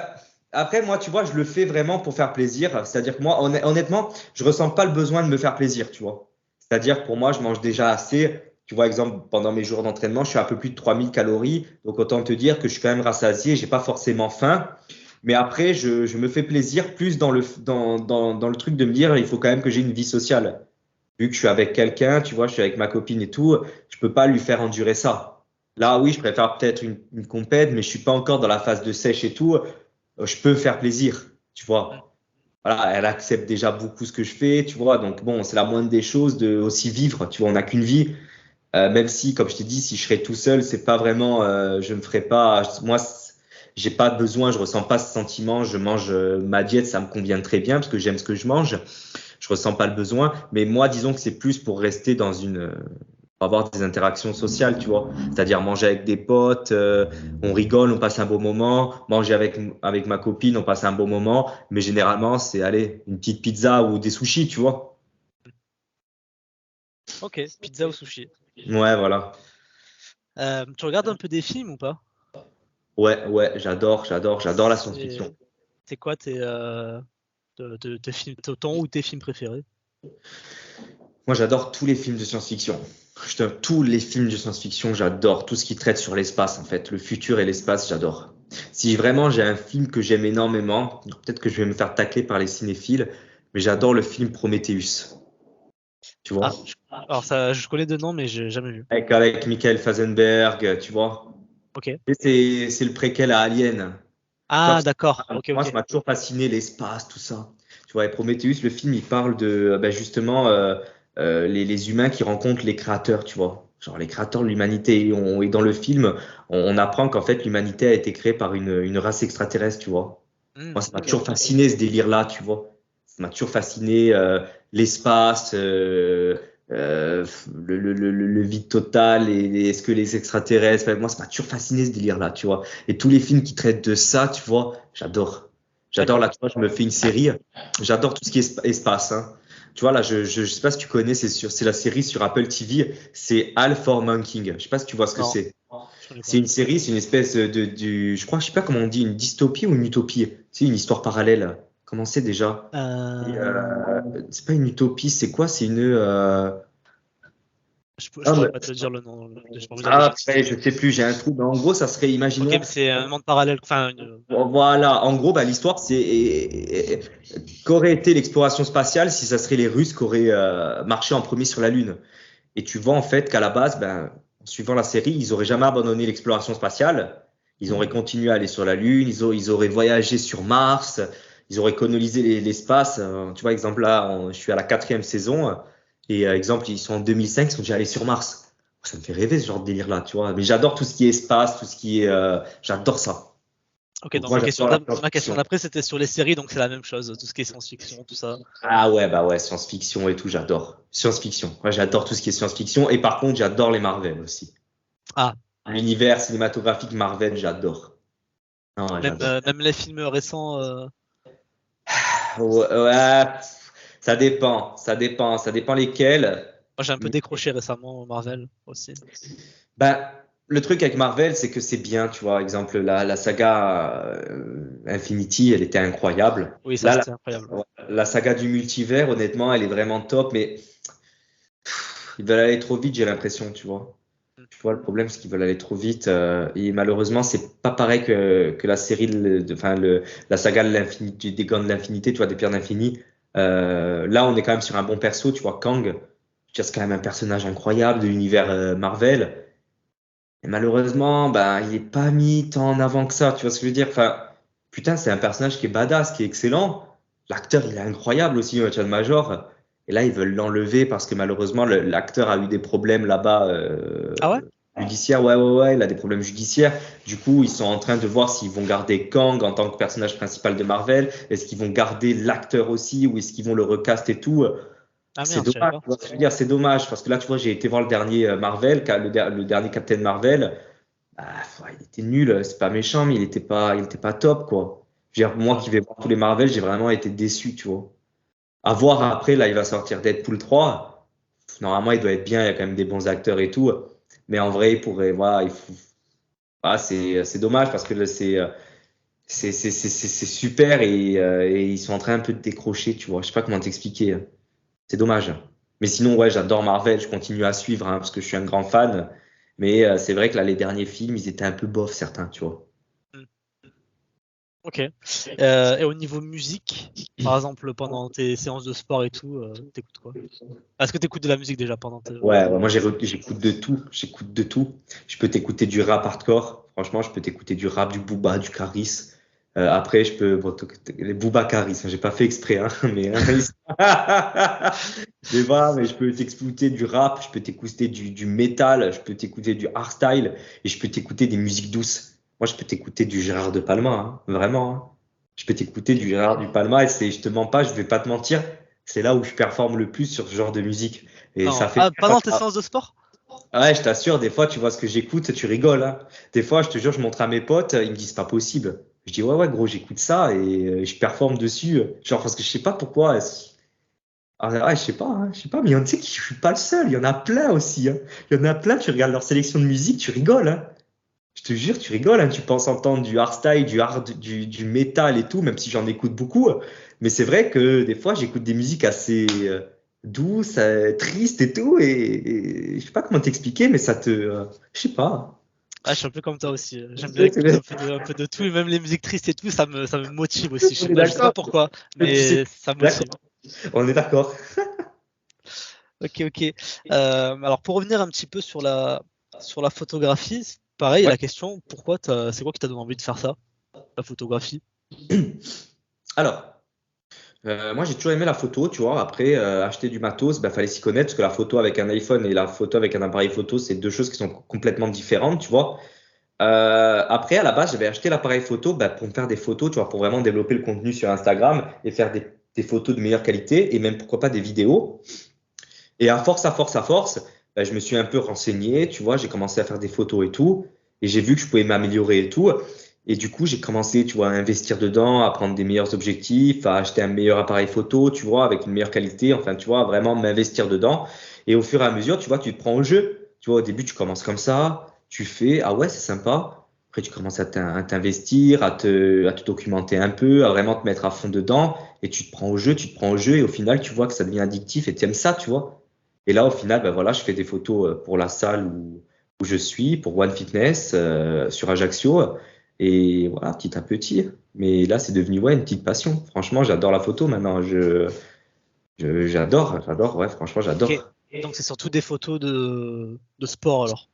après, moi, tu vois, je le fais vraiment pour faire plaisir. C'est-à-dire que moi, honnêtement, je ressens pas le besoin de me faire plaisir, tu vois. C'est-à-dire que pour moi, je mange déjà assez. Tu vois, exemple, pendant mes jours d'entraînement, je suis à un peu plus de 3000 calories. Donc, autant te dire que je suis quand même rassasié, j'ai pas forcément faim. Mais après, je me fais plaisir plus dans le truc de me dire, il faut quand même que j'ai une vie sociale. Vu que je suis avec quelqu'un, tu vois, je suis avec ma copine et tout, je peux pas lui faire endurer ça. Là, oui, je préfère peut-être une compète, mais je suis pas encore dans la phase de sèche et tout. Je peux faire plaisir, tu vois. Voilà, elle accepte déjà beaucoup ce que je fais, tu vois. Donc bon, c'est la moindre des choses de aussi vivre, tu vois. On n'a qu'une vie. Même si, comme je t'ai dit, si je serais tout seul, c'est pas vraiment, je me ferais pas. Moi, j'ai pas besoin, je ressens pas ce sentiment. Je mange ma diète, ça me convient très bien parce que j'aime ce que je mange. Je ressens pas le besoin. Mais moi, disons que c'est plus pour rester dans pour avoir des interactions sociales, tu vois. C'est-à-dire manger avec des potes, on rigole, on passe un beau moment. Manger avec ma copine, on passe un beau moment. Mais généralement, c'est aller une petite pizza ou des sushis, tu vois. Ok, pizza ou sushi. Ouais, voilà. Tu regardes un peu des films ou pas? Ouais, j'adore la C'est science-fiction. c'est quoi tes films, ton ou tes films préférés? Moi, j'adore tous les films de science-fiction. Tous les films de science-fiction, j'adore. Tout ce qui traite sur l'espace, en fait. Le futur et l'espace, j'adore. Si vraiment j'ai un film que j'aime énormément, peut-être que je vais me faire tacler par les cinéphiles, mais j'adore le film Prometheus. Tu vois? Ah, alors ça, je connais de nom, mais j'ai jamais vu. Avec Michael Fassbender, tu vois? Ok. Et c'est le préquel à Alien. Tu vois, Ah, parce que d'accord. Ok, moi, ça ok. m'a toujours fasciné, l'espace, tout ça. Tu vois, et Prometheus, le film, il parle de ben justement les humains qui rencontrent les créateurs, tu vois. Genre les créateurs de l'humanité. Et dans le film, on apprend qu'en fait, l'humanité a été créée par une race extraterrestre, tu vois. Moi, ça m'a Ok. toujours fasciné ce délire-là, tu vois. Ça m'a toujours fasciné l'espace, le vide total, et est-ce que les extraterrestres. Enfin, moi, ça m'a toujours fasciné ce délire-là, tu vois. Et tous les films qui traitent de ça, tu vois, j'adore. J'adore, D'accord. là, tu vois, je me fais une série. J'adore tout ce qui est espace, hein. Tu vois, là, je sais pas si tu connais, c'est la série sur Apple TV, c'est All for Mankind. Je sais pas si tu vois ce que Non, c'est. je connais C'est pas. une série, c'est une espèce je sais pas comment on dit, une dystopie ou une utopie. C'est une histoire parallèle. Comment c'est déjà? Et, Euh, c'est pas une utopie, c'est quoi? C'est je ah, pourrais mais- pas te dire le nom. Je vais pas vous dire de après, bêtises. je sais plus, j'ai un trou. Mais en gros, ça serait, Ok, imaginons, mais c'est un monde parallèle. Enfin, voilà, en gros, bah, l'histoire, qu'aurait été l'exploration spatiale si ça serait les Russes qui auraient marché en premier sur la Lune. Et tu vois en fait qu'à la base, ben, en suivant la série, ils auraient jamais abandonné l'exploration spatiale. Ils auraient continué à aller sur la Lune, ils auraient voyagé sur Mars, ils auraient colonisé l'espace. Tu vois, exemple là, je suis à la 4e saison et exemple, ils sont en 2005, ils sont déjà allés sur Mars. Ça me fait rêver ce genre de délire-là, tu vois. Mais j'adore tout ce qui est espace, tout ce qui est, j'adore ça. ok, Donc donc moi, j'adore la ma question science-fiction. d'après, c'était sur les séries, donc c'est la même chose. Tout ce qui est science-fiction, tout ça. Ah ouais, bah ouais, science-fiction et tout, j'adore. Science-fiction. Moi, j'adore tout ce qui est science-fiction. Et par contre, j'adore les Marvel aussi. Ah, L'univers cinématographique Marvel, j'adore. Non, ouais, j'adore. même les films récents. Ouais, ouais, ça dépend lesquels. Moi, j'ai un peu Mais, décroché récemment Marvel aussi. ben, le truc avec Marvel, c'est que c'est bien, tu vois. Exemple, la saga Infinity, elle était incroyable. Oui, ça Là, c'était incroyable. la saga du multivers, honnêtement, elle est vraiment top, mais ils veulent aller trop vite, j'ai l'impression, tu vois. Tu vois, le problème, c'est qu'ils veulent aller trop vite. Et malheureusement, c'est pas pareil que la série, la saga de l'infinité, des gants de l'infinité, tu vois, des pierres d'infini. Là, on est quand même sur un bon perso, tu vois, Kang. c'est quand même un personnage incroyable de l'univers Marvel. Et malheureusement, bah, il est pas mis tant en avant que ça, tu vois ce que je veux dire? Enfin, putain, c'est un personnage qui est badass, qui est excellent. L'acteur, il est incroyable aussi, Chad Major. Et là, ils veulent l'enlever parce que malheureusement, l'acteur a eu des problèmes là-bas Ah ouais? judiciaires. Ouais, ouais, ouais, il a des problèmes judiciaires. Du coup, ils sont en train de voir s'ils vont garder Kang en tant que personnage principal de Marvel. Est-ce qu'ils vont garder l'acteur aussi ou est-ce qu'ils vont le recast et tout? Ah C'est merde, je savais dommage, pas. tu vois ce que je veux dire, c'est dommage parce que là, tu vois, j'ai été voir le dernier Marvel, le dernier Captain Marvel. Ah, il était nul, c'est pas méchant, mais il était pas top, quoi. Je veux dire, moi Ouais. qui vais voir tous les Marvel, j'ai vraiment été déçu, tu vois. À voir après, là, il va sortir Deadpool 3. Normalement, il doit être bien, il y a quand même des bons acteurs et tout. Mais en vrai, il pourrait, voilà, c'est dommage parce que là, c'est super et ils sont en train un peu de décrocher, tu vois. Je sais pas comment t'expliquer. C'est dommage. Mais sinon, ouais, j'adore Marvel, je continue à suivre parce que je suis un grand fan. Mais c'est vrai que là, les derniers films, ils étaient un peu bof, certains, tu vois. Hmm. Ok. Et au niveau musique, par exemple, pendant tes séances de sport et tout, t'écoutes quoi? Est-ce que t'écoutes de la musique déjà pendant tes... Ouais, moi j'écoute de tout, j'écoute de tout. Je peux t'écouter du rap hardcore, franchement, je peux t'écouter du rap, du Booba, du Caris. Après, je peux les Booba Caris, j'ai pas fait exprès, hein, mais mais voilà, mais je peux t'écouter du rap, je peux t'écouter du métal, je peux t'écouter du hardstyle et je peux t'écouter des musiques douces. Moi, je peux t'écouter du Gérard de Palma, hein, vraiment. Hein. Je peux t'écouter du Gérard de Palma et je te mens pas, je vais pas te mentir, c'est là où je performe le plus sur ce genre de musique. Et ça Non. fait Ah, pendant tes séances de sport? ouais, je t'assure, des fois, tu vois ce que j'écoute, tu rigoles. Hein. Des fois, je te jure, je montre à mes potes, ils me disent pas possible. Je dis ouais, ouais, gros, j'écoute ça et je performe dessus. Genre, parce que je sais pas pourquoi. Ah, ouais, je sais pas, mais tu sais que je suis pas le seul. Il y en a plein aussi. Hein. Il y en a plein, tu regardes leur sélection de musique, tu rigoles. Hein. Je te jure, tu rigoles. Hein. Tu penses entendre du hardstyle, du métal et tout, même si j'en écoute beaucoup. Mais c'est vrai que des fois, j'écoute des musiques assez douces, tristes et tout. Et je sais pas comment t'expliquer, mais ça te. Je sais pas. Ah, je suis un peu comme toi aussi. J'aime bien écouter un peu de tout, et même les musiques tristes et tout, ça me motive aussi. On est Je sais pas d'accord. pourquoi, Mais tu sais, mais ça me d'accord. motive. On est d'accord. Ok, ok. Alors pour revenir un petit peu sur la photographie, c'est pareil, Ouais. la question, c'est quoi qui t'a donné envie de faire ça, la photographie? Alors. Moi, j'ai toujours aimé la photo, tu vois. Après, acheter du matos, bah, fallait s'y connaître parce que la photo avec un iPhone et la photo avec un appareil photo, c'est deux choses qui sont complètement différentes, tu vois. Après, à la base, j'avais acheté l'appareil photo bah, pour me faire des photos, tu vois, pour vraiment développer le contenu sur Instagram et faire des photos de meilleure qualité et même pourquoi pas des vidéos. Et à force, bah, je me suis un peu renseigné, tu vois, j'ai commencé à faire des photos et tout, et j'ai vu que je pouvais m'améliorer et tout. Et du coup, j'ai commencé, tu vois, à investir dedans, à prendre des meilleurs objectifs, à acheter un meilleur appareil photo, tu vois, avec une meilleure qualité, enfin, tu vois, vraiment m'investir dedans. Et au fur et à mesure, tu vois, tu te prends au jeu. Tu vois, au début, tu commences comme ça, tu fais, ah ouais, c'est sympa. Après, tu commences à t'investir, à te documenter un peu, à vraiment te mettre à fond dedans, et tu te prends au jeu, tu te prends au jeu, et au final, tu vois que ça devient addictif et tu aimes ça, tu vois. Et là, au final, ben voilà, je fais des photos pour la salle où je suis, pour One Fitness, sur Ajaccio. Et voilà, petit à petit. Mais là, c'est devenu ouais, une petite passion. Franchement, j'adore la photo maintenant. J'adore, ouais, franchement, Ok. j'adore. Donc c'est surtout des photos de sport alors.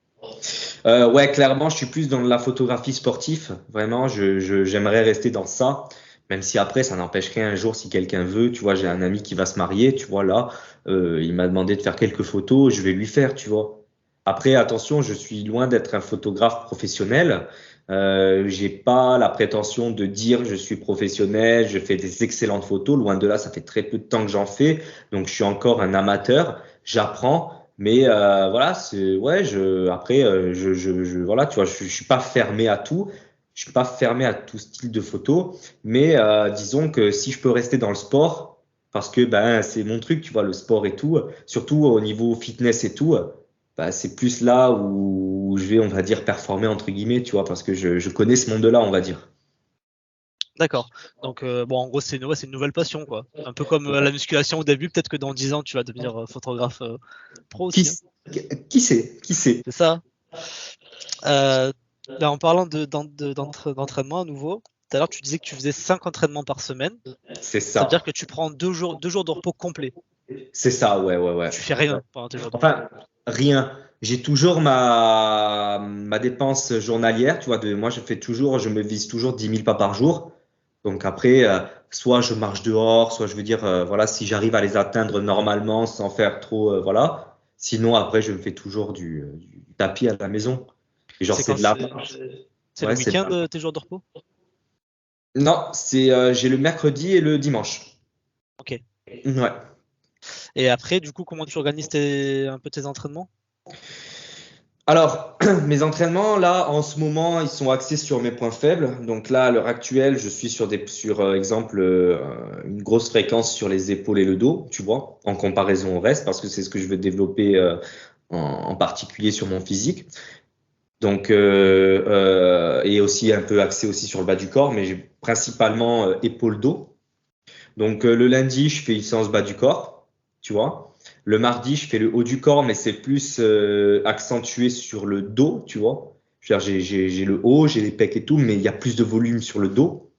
Ouais, clairement, je suis plus dans la photographie sportive. Vraiment, j'aimerais rester dans ça. Même si après, ça n'empêche rien un jour si quelqu'un veut. Tu vois, j'ai un ami qui va se marier. Tu vois, là, il m'a demandé de faire quelques photos. Je vais lui faire, tu vois. Après, attention, je suis loin d'être un photographe professionnel. J'ai pas la prétention de dire je suis professionnel, je fais des excellentes photos. Loin de là, ça fait très peu de temps que j'en fais. Donc, je suis encore un amateur. J'apprends. Mais voilà, c'est ouais, après voilà, tu vois, je suis pas fermé à tout. Je suis pas fermé à tout style de photo, mais disons que si je peux rester dans le sport, parce que ben c'est mon truc, tu vois, le sport et tout, surtout au niveau fitness et tout, bah, c'est plus là où je vais, on va dire, performer entre guillemets, tu vois, parce que je connais ce monde-là, on va dire. D'accord. Donc bon, en gros, c'est une nouvelle passion, quoi. Un peu comme la musculation au début, peut-être que dans 10 ans, tu vas devenir photographe pro Qui, aussi, hein. qui sait, qui sait. C'est ça. Là, en parlant d'entraînement à nouveau, tout à l'heure, tu disais que tu faisais 5 entraînements par semaine. C'est Ça veut dire ça. que tu prends 2 jours de repos complet. C'est ça, ouais. Tu fais rien Ouais. pendant tes jours de repos. Enfin, rien. J'ai toujours ma dépense journalière, tu vois. Moi, je me vise toujours 10 000 pas par jour. Donc après, soit je marche dehors, soit je veux dire, voilà, si j'arrive à les atteindre normalement sans faire trop, voilà. Sinon, après, je me fais toujours du tapis à la maison. Et genre, C'est c'est quand de la c'est le Ouais, c'est week-end, tes jours de repos? Non, j'ai le mercredi et le dimanche. Ok. Ouais. Et après, du coup, comment tu organises un peu tes entraînements? Alors, mes entraînements, là, en ce moment, ils sont axés sur mes points faibles. Donc là, à l'heure actuelle, je suis sur exemple, une grosse fréquence sur les épaules et le dos, tu vois, en comparaison au reste, parce que c'est ce que je veux développer en particulier sur mon physique. Donc, et aussi un peu axé aussi sur le bas du corps, mais j'ai principalement épaules-dos. Donc le lundi, je fais une séance bas du corps, tu vois. Le mardi, je fais le haut du corps, mais c'est plus accentué sur le dos, tu vois. Je veux dire, j'ai le haut, j'ai les pecs et tout, mais il y a plus de volume sur le dos.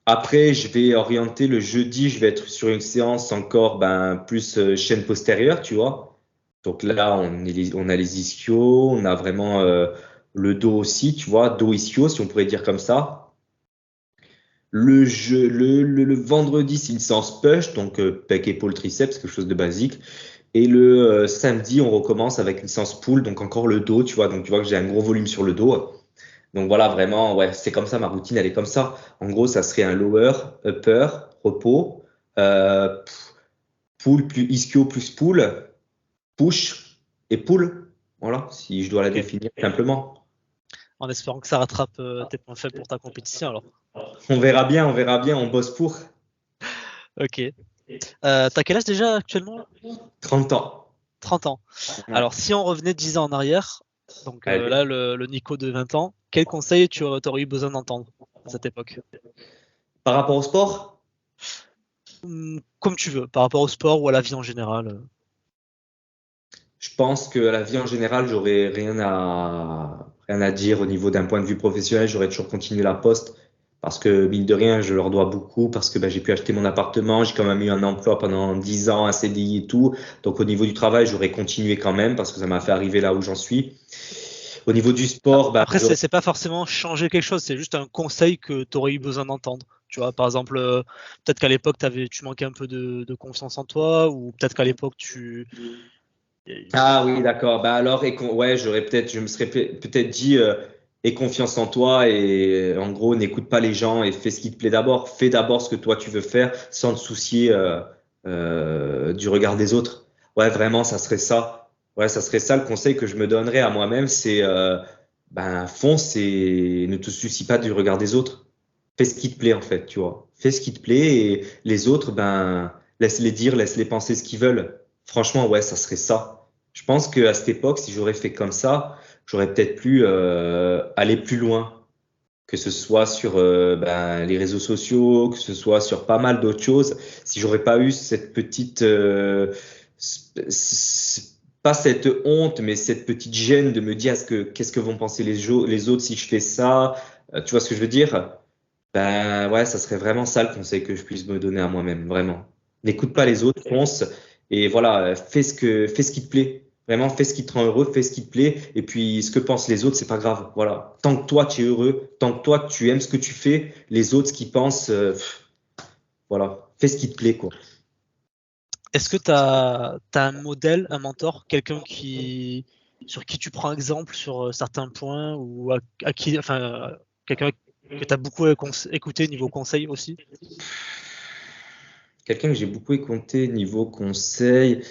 Après, je vais orienter le jeudi, je vais être sur une séance encore plus chaîne postérieure, tu vois. Donc là, on a les ischios, on a vraiment le dos aussi, tu vois, dos ischio, si on pourrait dire comme ça. Le vendredi, c'est une séance push, donc pec, épaule, triceps, quelque chose de basique. Et le samedi, on recommence avec une séance pull, donc encore le dos, tu vois. Donc tu vois que j'ai un gros volume sur le dos. Donc voilà, vraiment, ouais, c'est comme ça, ma routine, elle est comme ça. En gros, ça serait un lower, upper, repos, euh, pull plus ischio plus pull, push et pull. Voilà, si je dois la Ok. définir simplement. En espérant que ça rattrape tes points faibles pour ta compétition, alors. On verra bien, on bosse pour Ok. T'as quel âge déjà actuellement là? 30 ans. 30 ans. Ouais. Alors, si on revenait 10 ans en arrière, donc Allez. là, le Nico de 20 ans, quel conseil tu aurais eu besoin d'entendre à cette époque? Par rapport au sport, Comme tu veux, par rapport au sport ou à la vie en général. je pense que la vie en général, j'aurais rien à dire au niveau d'un point de vue professionnel. J'aurais toujours continué la poste parce que, mine de rien, je leur dois beaucoup parce que j'ai pu acheter mon appartement. J'ai quand même eu un emploi pendant 10 ans, un CDI et tout. Donc, au niveau du travail, j'aurais continué quand même parce que ça m'a fait arriver là où j'en suis. Au niveau du sport, Après, c'est pas forcément changer quelque chose, c'est juste un conseil que tu aurais eu besoin d'entendre. Tu vois, par exemple, peut-être qu'à l'époque, tu manquais un peu de confiance en toi, ou peut-être qu'à l'époque, Ah oui, d'accord. Alors, ouais, je me serais peut-être dit, aie confiance en toi et en gros, n'écoute pas les gens et fais ce qui te plaît d'abord. Fais d'abord ce que toi tu veux faire sans te soucier du regard des autres. Ouais, vraiment, ça serait ça. Ouais, ça serait ça le conseil que je me donnerais à moi-même, c'est fonce et ne te soucie pas du regard des autres. Fais ce qui te plaît en fait, tu vois. Fais ce qui te plaît et les autres, laisse-les dire, laisse-les penser ce qu'ils veulent. Franchement, ouais, ça serait ça. Je pense qu'à cette époque, si j'aurais fait comme ça, j'aurais peut-être pu aller plus loin, que ce soit sur les réseaux sociaux, que ce soit sur pas mal d'autres choses. Si j'aurais pas eu cette petite, pas cette honte, mais cette petite gêne de me dire qu'est-ce que vont penser les autres si je fais ça. Tu vois ce que je veux dire? Ben ouais, ça serait vraiment ça le conseil que je puisse me donner à moi-même, vraiment. N'écoute pas les autres, fonce et voilà, fais ce qui te plaît. Vraiment, fais ce qui te rend heureux, fais ce qui te plaît. Et puis, ce que pensent les autres, c'est pas grave. Voilà. Tant que toi, tu es heureux, tant que toi, tu aimes ce que tu fais, les autres, ce qu'ils pensent, voilà. Fais ce qui te plaît, quoi. Est-ce que tu as un modèle, un mentor, sur qui tu prends exemple sur certains points, ou à qui, enfin, quelqu'un que tu as beaucoup écouté niveau conseil aussi? Quelqu'un que j'ai beaucoup écouté niveau conseil.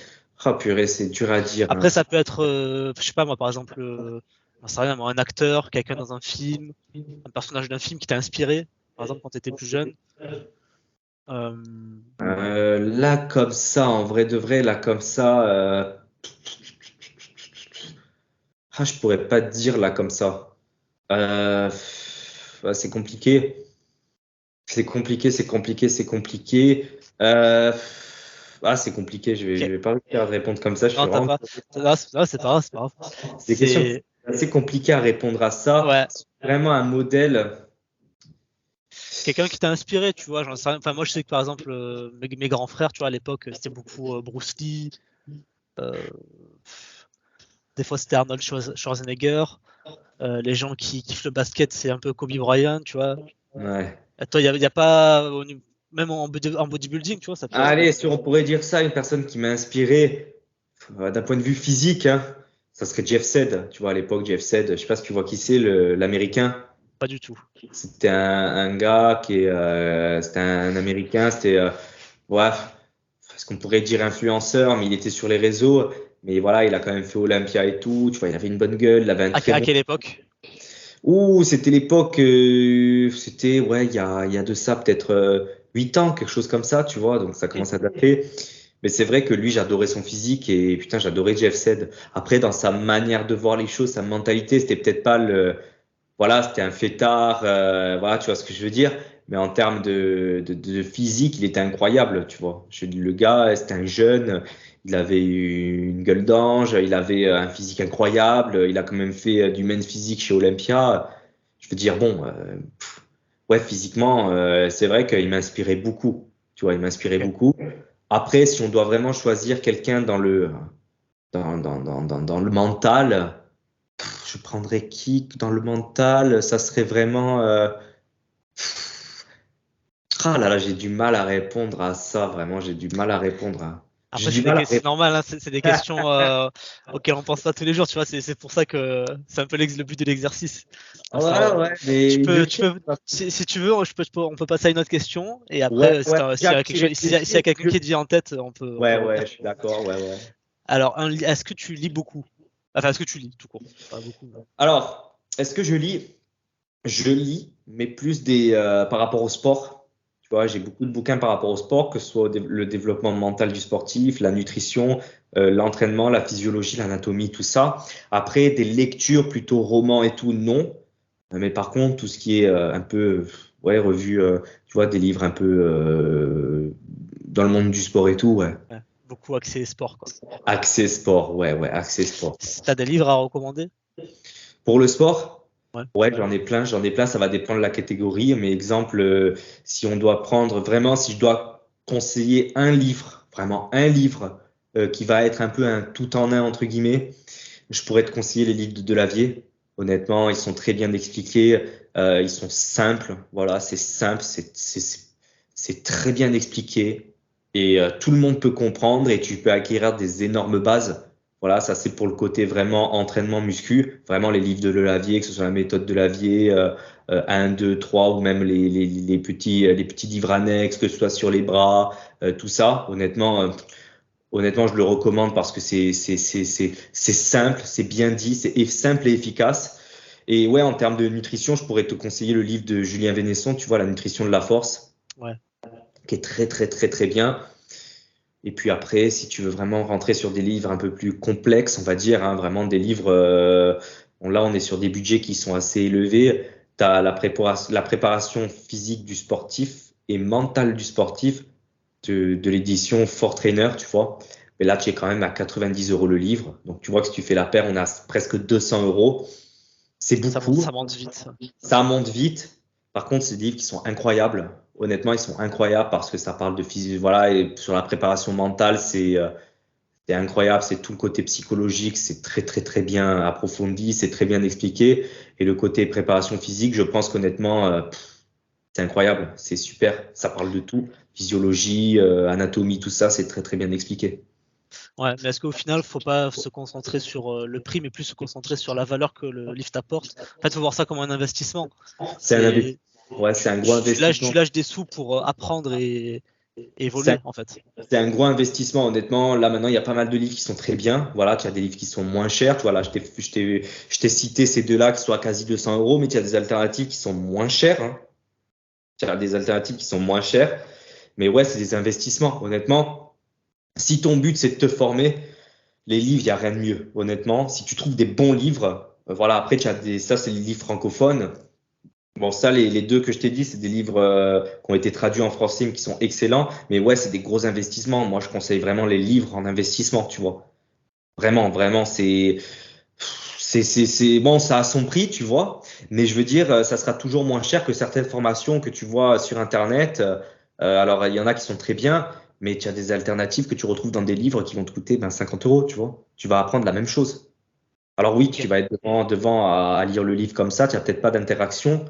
Ah, purée, c'est dur à dire, hein. Après, ça peut être, je sais pas moi, par exemple, j'en sais rien, moi, un acteur, quelqu'un dans un film, un personnage d'un film qui t'a inspiré, par exemple, quand tu étais plus jeune. Euh, Là, comme ça, en vrai de vrai, là, comme ça, je pourrais pas te dire là comme ça. C'est compliqué. C'est compliqué, c'est compliqué, c'est compliqué. C'est compliqué. Je ok. vais pas réussir à répondre comme ça. Je suis Non, t'as vraiment. pas. Non, c'est pas grave, c'est pas grave. Des questions C'est. assez compliquées à répondre à ça. Ouais. Vraiment un modèle. quelqu'un qui t'a inspiré, tu vois, j'en sais rien. Enfin, moi, je sais que par exemple, mes grands frères, tu vois, à l'époque, c'était beaucoup Bruce Lee. Des fois, c'était Arnold Schwarzenegger. Les gens qui kiffent le basket, c'est un peu Kobe Bryant, tu vois. Ouais. Et toi, il y a pas, même en bodybuilding, tu vois, ça peut. Allez, si on pourrait dire ça, une personne qui m'a inspiré d'un point de vue physique, hein, ça serait Jeff Sed. Tu vois, à l'époque, Jeff Sed, je sais pas si tu vois qui c'est, l'Américain. Pas du tout. C'était un gars c'était un Américain, ouais, ce qu'on pourrait dire influenceur, mais il était sur les réseaux. Mais voilà, il a quand même fait Olympia et tout. Tu vois, il avait une bonne gueule, il avait un À très bon. quelle époque? Ouh, c'était l'époque, c'était, ouais, il y a de ça peut-être 8 ans, quelque chose comme ça, tu vois, donc ça commence à dater. Mais c'est vrai que lui, j'adorais son physique et putain, j'adorais Jeff Sed. Après, dans sa manière de voir les choses, sa mentalité, c'était peut-être pas voilà, c'était un fêtard, voilà, tu vois ce que je veux dire. Mais en termes de physique, il était incroyable, tu vois. Le gars, c'était un jeune, il avait une gueule d'ange, il avait un physique incroyable, il a quand même fait du men's physique chez Olympia. Je veux dire, bon, ouais, physiquement, c'est vrai qu'il m'inspirait beaucoup, tu vois, il m'inspirait Okay. beaucoup. Après, si on doit vraiment choisir quelqu'un dans le mental, je prendrais qui dans le mental? Ça serait vraiment. Ah là là, j'ai du mal à répondre à ça, vraiment, j'ai du mal à répondre à. J'ai Après, du mal à c'est répondre. normal, hein, c'est des questions auxquelles on pense pas tous les jours, tu vois. C'est pour ça que c'est un peu le but de l'exercice. Comme ça, Ouais, ouais, mais je sais pas. si tu veux, on peut passer à une autre question. Et Ouais, après, ouais, s'il y a quelque chose, s'il y a quelqu'un je- qui te vient en tête, on peut Ouais, ouais, revenir. je suis d'accord, ouais, ouais. Alors, est-ce que tu lis beaucoup? Enfin, est-ce que tu lis tout court? Pas beaucoup. Alors, est-ce que je lis? Je lis, mais plus par rapport au sport. Tu vois, j'ai beaucoup de bouquins par rapport au sport, que ce soit le développement mental du sportif, la nutrition, l'entraînement, la physiologie, l'anatomie, tout ça. Après, des lectures plutôt romans et tout, non. Mais par contre, tout ce qui est un peu, ouais, revue, tu vois, des livres un peu dans le monde du sport et tout, ouais. Ouais, beaucoup axé sport, quoi. Accès sport, ouais, ouais, accès sport. T'as des livres à recommander? Pour le sport, Ouais. ouais, j'en ai plein, ça va dépendre de la catégorie. Mais exemple, si on doit prendre vraiment, si je dois conseiller un livre, vraiment un livre qui va être un peu un tout en un entre guillemets, je pourrais te conseiller les livres de Delavier. Honnêtement, ils sont très bien expliqués, ils sont simples, voilà, c'est simple, c'est très bien expliqué et tout le monde peut comprendre et tu peux acquérir des énormes bases. Voilà, ça c'est pour le côté vraiment entraînement muscu, vraiment les livres de Delavier, que ce soit la méthode de Delavier, 1, 2, 3 ou même les petits livres annexes, que ce soit sur les bras, tout ça. Honnêtement, je le recommande parce que c'est simple, c'est bien dit, c'est simple et efficace. Et ouais, en termes de nutrition, je pourrais te conseiller le livre de Julien Vénesson, tu vois, La nutrition de la force, Ouais. qui est très, très, très, très bien. Et puis après, si tu veux vraiment rentrer sur des livres un peu plus complexes, on va dire, hein, vraiment des livres, là, on est sur des budgets qui sont assez élevés. Tu as la préparation physique du sportif et mentale du sportif de l'édition Fort Trainer, tu vois. Mais là, tu es quand même à 90 euros le livre. Donc, tu vois que si tu fais la paire, on a presque 200 euros. C'est beaucoup. Ça monte vite. Ça monte vite. Par contre, c'est des livres qui sont incroyables. Honnêtement, ils sont incroyables parce que ça parle de physique. Voilà, et sur la préparation mentale, c'est incroyable. C'est tout le côté psychologique. C'est très, très, très bien approfondi. C'est très bien expliqué. Et le côté préparation physique, je pense qu'honnêtement, c'est incroyable, c'est super, ça parle de tout, physiologie, anatomie, tout ça, c'est très très bien expliqué. Ouais, mais est-ce qu'au final, faut pas se concentrer sur le prix, mais plus se concentrer sur la valeur que le livre t'apporte? En fait, faut voir ça comme un investissement. C'est un C'est ouais, c'est un gros tu investissement. lâches des sous pour apprendre et C'est un, évoluer, en fait. c'est un gros investissement, honnêtement. Là maintenant, il y a pas mal de livres qui sont très bien. Voilà, tu as des livres qui sont moins chers. Tu vois, là, je t'ai cité ces deux-là qui sont à quasi 200 euros, mais tu as des alternatives qui sont moins chères. Hein. Tu as des alternatives qui sont moins chères. Mais ouais, c'est des investissements. Honnêtement, si ton but c'est de te former, les livres, il n'y a rien de mieux, honnêtement. Si tu trouves des bons livres, voilà, après, ça, c'est les livres francophones. Bon, ça, les deux que je t'ai dit, c'est des livres qui ont été traduits en français, mais qui sont excellents. Mais ouais, c'est des gros investissements. Moi, je conseille vraiment les livres en investissement, tu vois. Vraiment, vraiment, Bon, ça a son prix, tu vois, mais je veux dire, ça sera toujours moins cher que certaines formations que tu vois sur Internet. Alors, il y en a qui sont très bien, mais tu as des alternatives que tu retrouves dans des livres qui vont te coûter 50 euros, tu vois. Tu vas apprendre la même chose. Alors oui, tu Ok. vas être devant à lire le livre comme ça, tu n'as peut-être pas d'interaction,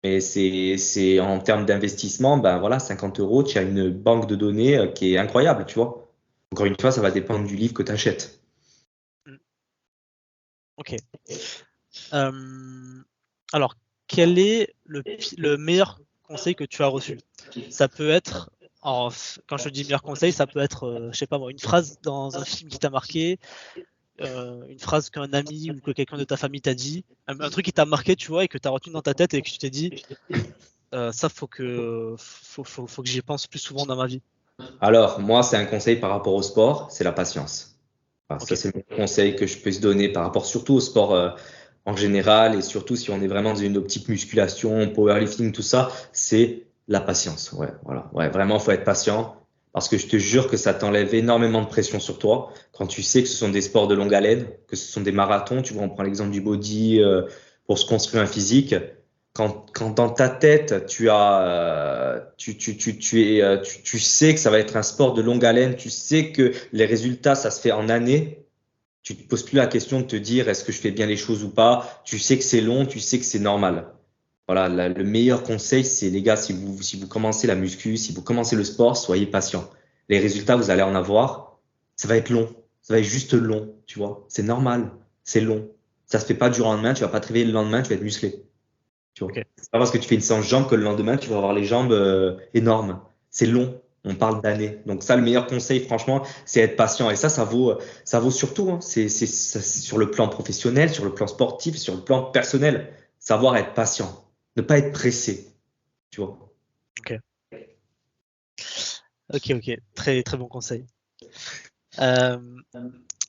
mais c'est en termes d'investissement, ben voilà, 50 euros, tu as une banque de données qui est incroyable, tu vois. Encore une fois, ça va dépendre du livre que tu achètes. Mm. Ok. Euh, alors, quel est le meilleur conseil que tu as reçu? Ça peut être, quand je dis meilleur conseil, ça peut être, je sais pas moi, une phrase dans un film qui t'a marqué, une phrase qu'un ami ou que quelqu'un de ta famille t'a dit, un truc qui t'a marqué, tu vois, et que tu as retenu dans ta tête et que tu t'es dit, ça faut que j'y pense plus souvent dans ma vie. Alors, moi, c'est un conseil par rapport au sport, c'est la patience. Voilà, Ok. ça, c'est le conseil que je peux se donner par rapport surtout au sport en général et surtout si on est vraiment dans une optique musculation, powerlifting, tout ça, c'est la patience. Ouais, voilà. Ouais, vraiment, faut être patient parce que je te jure que ça t'enlève énormément de pression sur toi quand tu sais que ce sont des sports de longue haleine, que ce sont des marathons. Tu vois, on prend l'exemple du body pour se construire un physique. Quand dans ta tête, tu sais que ça va être un sport de longue haleine, tu sais que les résultats, ça se fait en années, tu te poses plus la question de te dire est-ce que je fais bien les choses ou pas. Tu sais que c'est long, tu sais que c'est normal. Voilà, le meilleur conseil, c'est les gars, si vous commencez la muscu, si vous commencez le sport, soyez patient. Les résultats, vous allez en avoir. Ça va être long. Ça va être juste long, tu vois. C'est normal. C'est long. Ça se fait pas du jour au lendemain. Tu vas pas te réveiller le lendemain, tu vas être musclé. Tu vois. Ok. C'est pas parce que tu fais une séance jambes que le lendemain, tu vas avoir les jambes énormes. C'est long. On parle d'années. Donc ça, le meilleur conseil, franchement, c'est être patient. Et ça vaut surtout. Hein. C'est sur le plan professionnel, sur le plan sportif, sur le plan personnel. Savoir être patient. Ne pas être pressé. Tu vois. Ok. Ok. Ok. Très très bon conseil. Euh,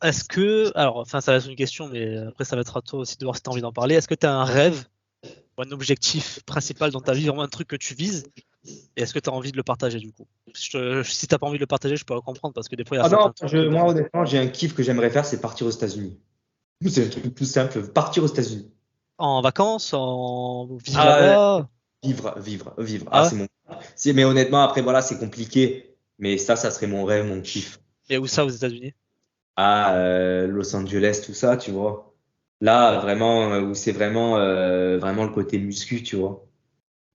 Est-ce que, alors, enfin, ça va être une question, mais après, ça va être à toi aussi de voir si tu as envie d'en parler. Est-ce que tu as un rêve ou un objectif principal dans ta vie, vraiment un truc que tu vises, et est-ce que tu as envie de le partager du coup? Si tu n'as pas envie de le partager, je peux le comprendre parce que des fois, il y a Ah non, certains trucs que moi bon. honnêtement, j'ai un kiff que j'aimerais faire, c'est partir aux États-Unis. C'est le truc le plus simple, partir aux États-Unis. En vacances, en vivre Ah, là-bas. vivre. Ah, Ah ouais? c'est mon. Mais honnêtement, après, voilà, c'est compliqué. Mais ça serait mon rêve, mon kiff. Et où ça aux États-Unis? À Los Angeles, tout ça, tu vois. Là, vraiment, où c'est vraiment le côté muscu, tu vois.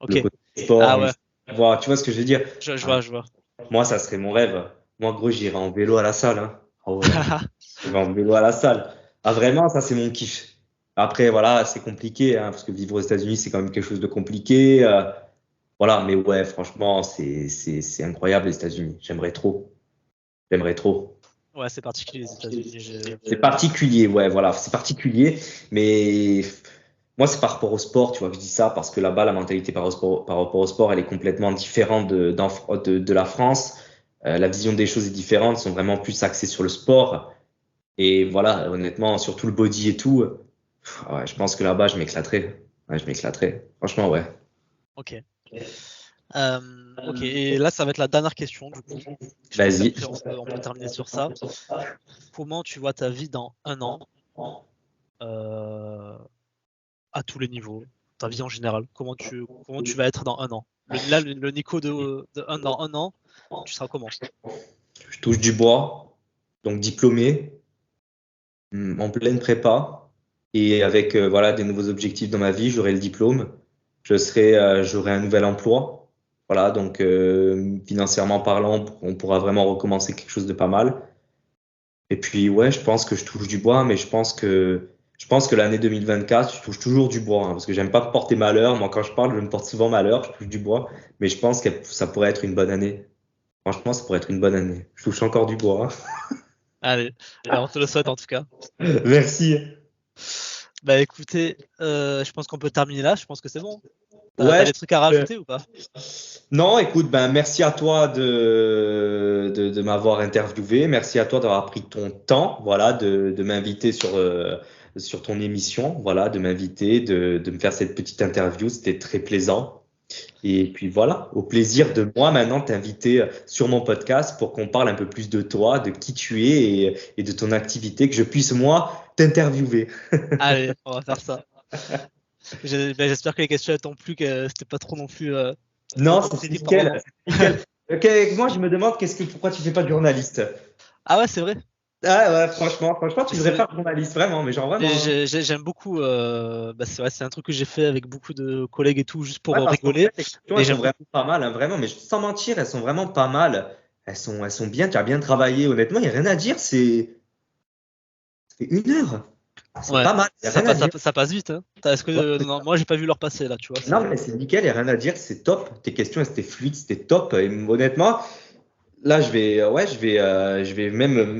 Le Ok. côté sport, Ah ouais, muscu. Tu vois ce que je veux dire? je Ah, vois, je vois. moi, ça serait mon rêve. Moi, gros, j'irais en vélo à la salle. Hein. Ah ouais, j'irais en vélo à la salle. Ah, vraiment, ça, c'est mon kiff. Après, voilà, c'est compliqué, hein, parce que vivre aux États-Unis, c'est quand même quelque chose de compliqué. Voilà, mais ouais, franchement, c'est incroyable les États-Unis. J'aimerais trop. J'aimerais trop. Ouais, c'est particulier les États-Unis. C'est particulier, ouais, voilà, c'est particulier, mais moi, c'est par rapport au sport, tu vois, que je dis ça, parce que là-bas, la mentalité par rapport au sport, elle est complètement différente de la France. La vision des choses est différente, ils sont vraiment plus axés sur le sport. Et voilà, honnêtement, sur tout le body et tout, ouais, je pense que là-bas, je m'éclaterais. Ouais, je m'éclaterais. Franchement, ouais. Ok. Ok, et là, ça va être la dernière question, du coup. Je pense Vas-y. qu'après, on peut terminer sur ça. Comment tu vois ta vie dans un an, euh, à tous les niveaux, ta vie en général? Comment tu vas être dans un an? Là, le Nico dans un an, tu seras comment? Je touche du bois, donc diplômé, en pleine prépa et avec voilà des nouveaux objectifs dans ma vie, j'aurai le diplôme, j'aurai un nouvel emploi, voilà donc financièrement parlant, on pourra vraiment recommencer quelque chose de pas mal. Et puis ouais, je pense que je touche du bois, mais je pense que l'année 2024, je touche toujours du bois hein, parce que j'aime pas me porter malheur. Moi, quand je parle, je me porte souvent malheur, je touche du bois, mais je pense que ça pourrait être une bonne année. Franchement, ça pourrait être une bonne année. Je touche encore du bois. Allez, ben, on te le souhaite en tout cas. Merci. Bah écoutez, je pense qu'on peut terminer là, je pense que c'est bon. T'as Ouais, des trucs à rajouter ou pas? non, écoute, ben, merci à toi de m'avoir interviewé. Merci à toi d'avoir pris ton temps, voilà, de m'inviter sur ton émission, voilà, de m'inviter, de me faire cette petite interview. C'était très plaisant. Et puis voilà, au plaisir de moi maintenant t'inviter sur mon podcast pour qu'on parle un peu plus de toi, de qui tu es et de ton activité, que je puisse moi t'interviewer. Allez, on va faire ça. J'espère que les questions elles t'ont plu, que c'était pas trop non plus. Non, trop c'est prédit par moment. nickel. C'est nickel. Ok, moi, je me demande pourquoi tu fais pas de journaliste. Ah ouais, c'est vrai. Ah ouais, franchement, tu C'est devrais vrai. faire journaliste, vraiment, mais genre vraiment. J'aime beaucoup. C'est vrai, c'est un truc que j'ai fait avec beaucoup de collègues et tout, juste pour Ouais, parce qu'en rigoler. fait, les questions, Et elles sont j'aime vraiment beaucoup. pas mal, hein, vraiment, mais sans mentir, elles sont vraiment pas mal. Elles sont bien, tu as bien travaillé, honnêtement, il n'y a rien à dire, c'est 1 heure. C'est Ouais, pas mal, il n'y a rien à dire. ça passe vite. Hein. Est-ce que Ouais, non, moi j'ai pas vu leur passer là, tu vois. non, mais c'est nickel, il n'y a rien à dire, c'est top. Tes questions, elles étaient fluides, c'était top. Et honnêtement, là, je vais même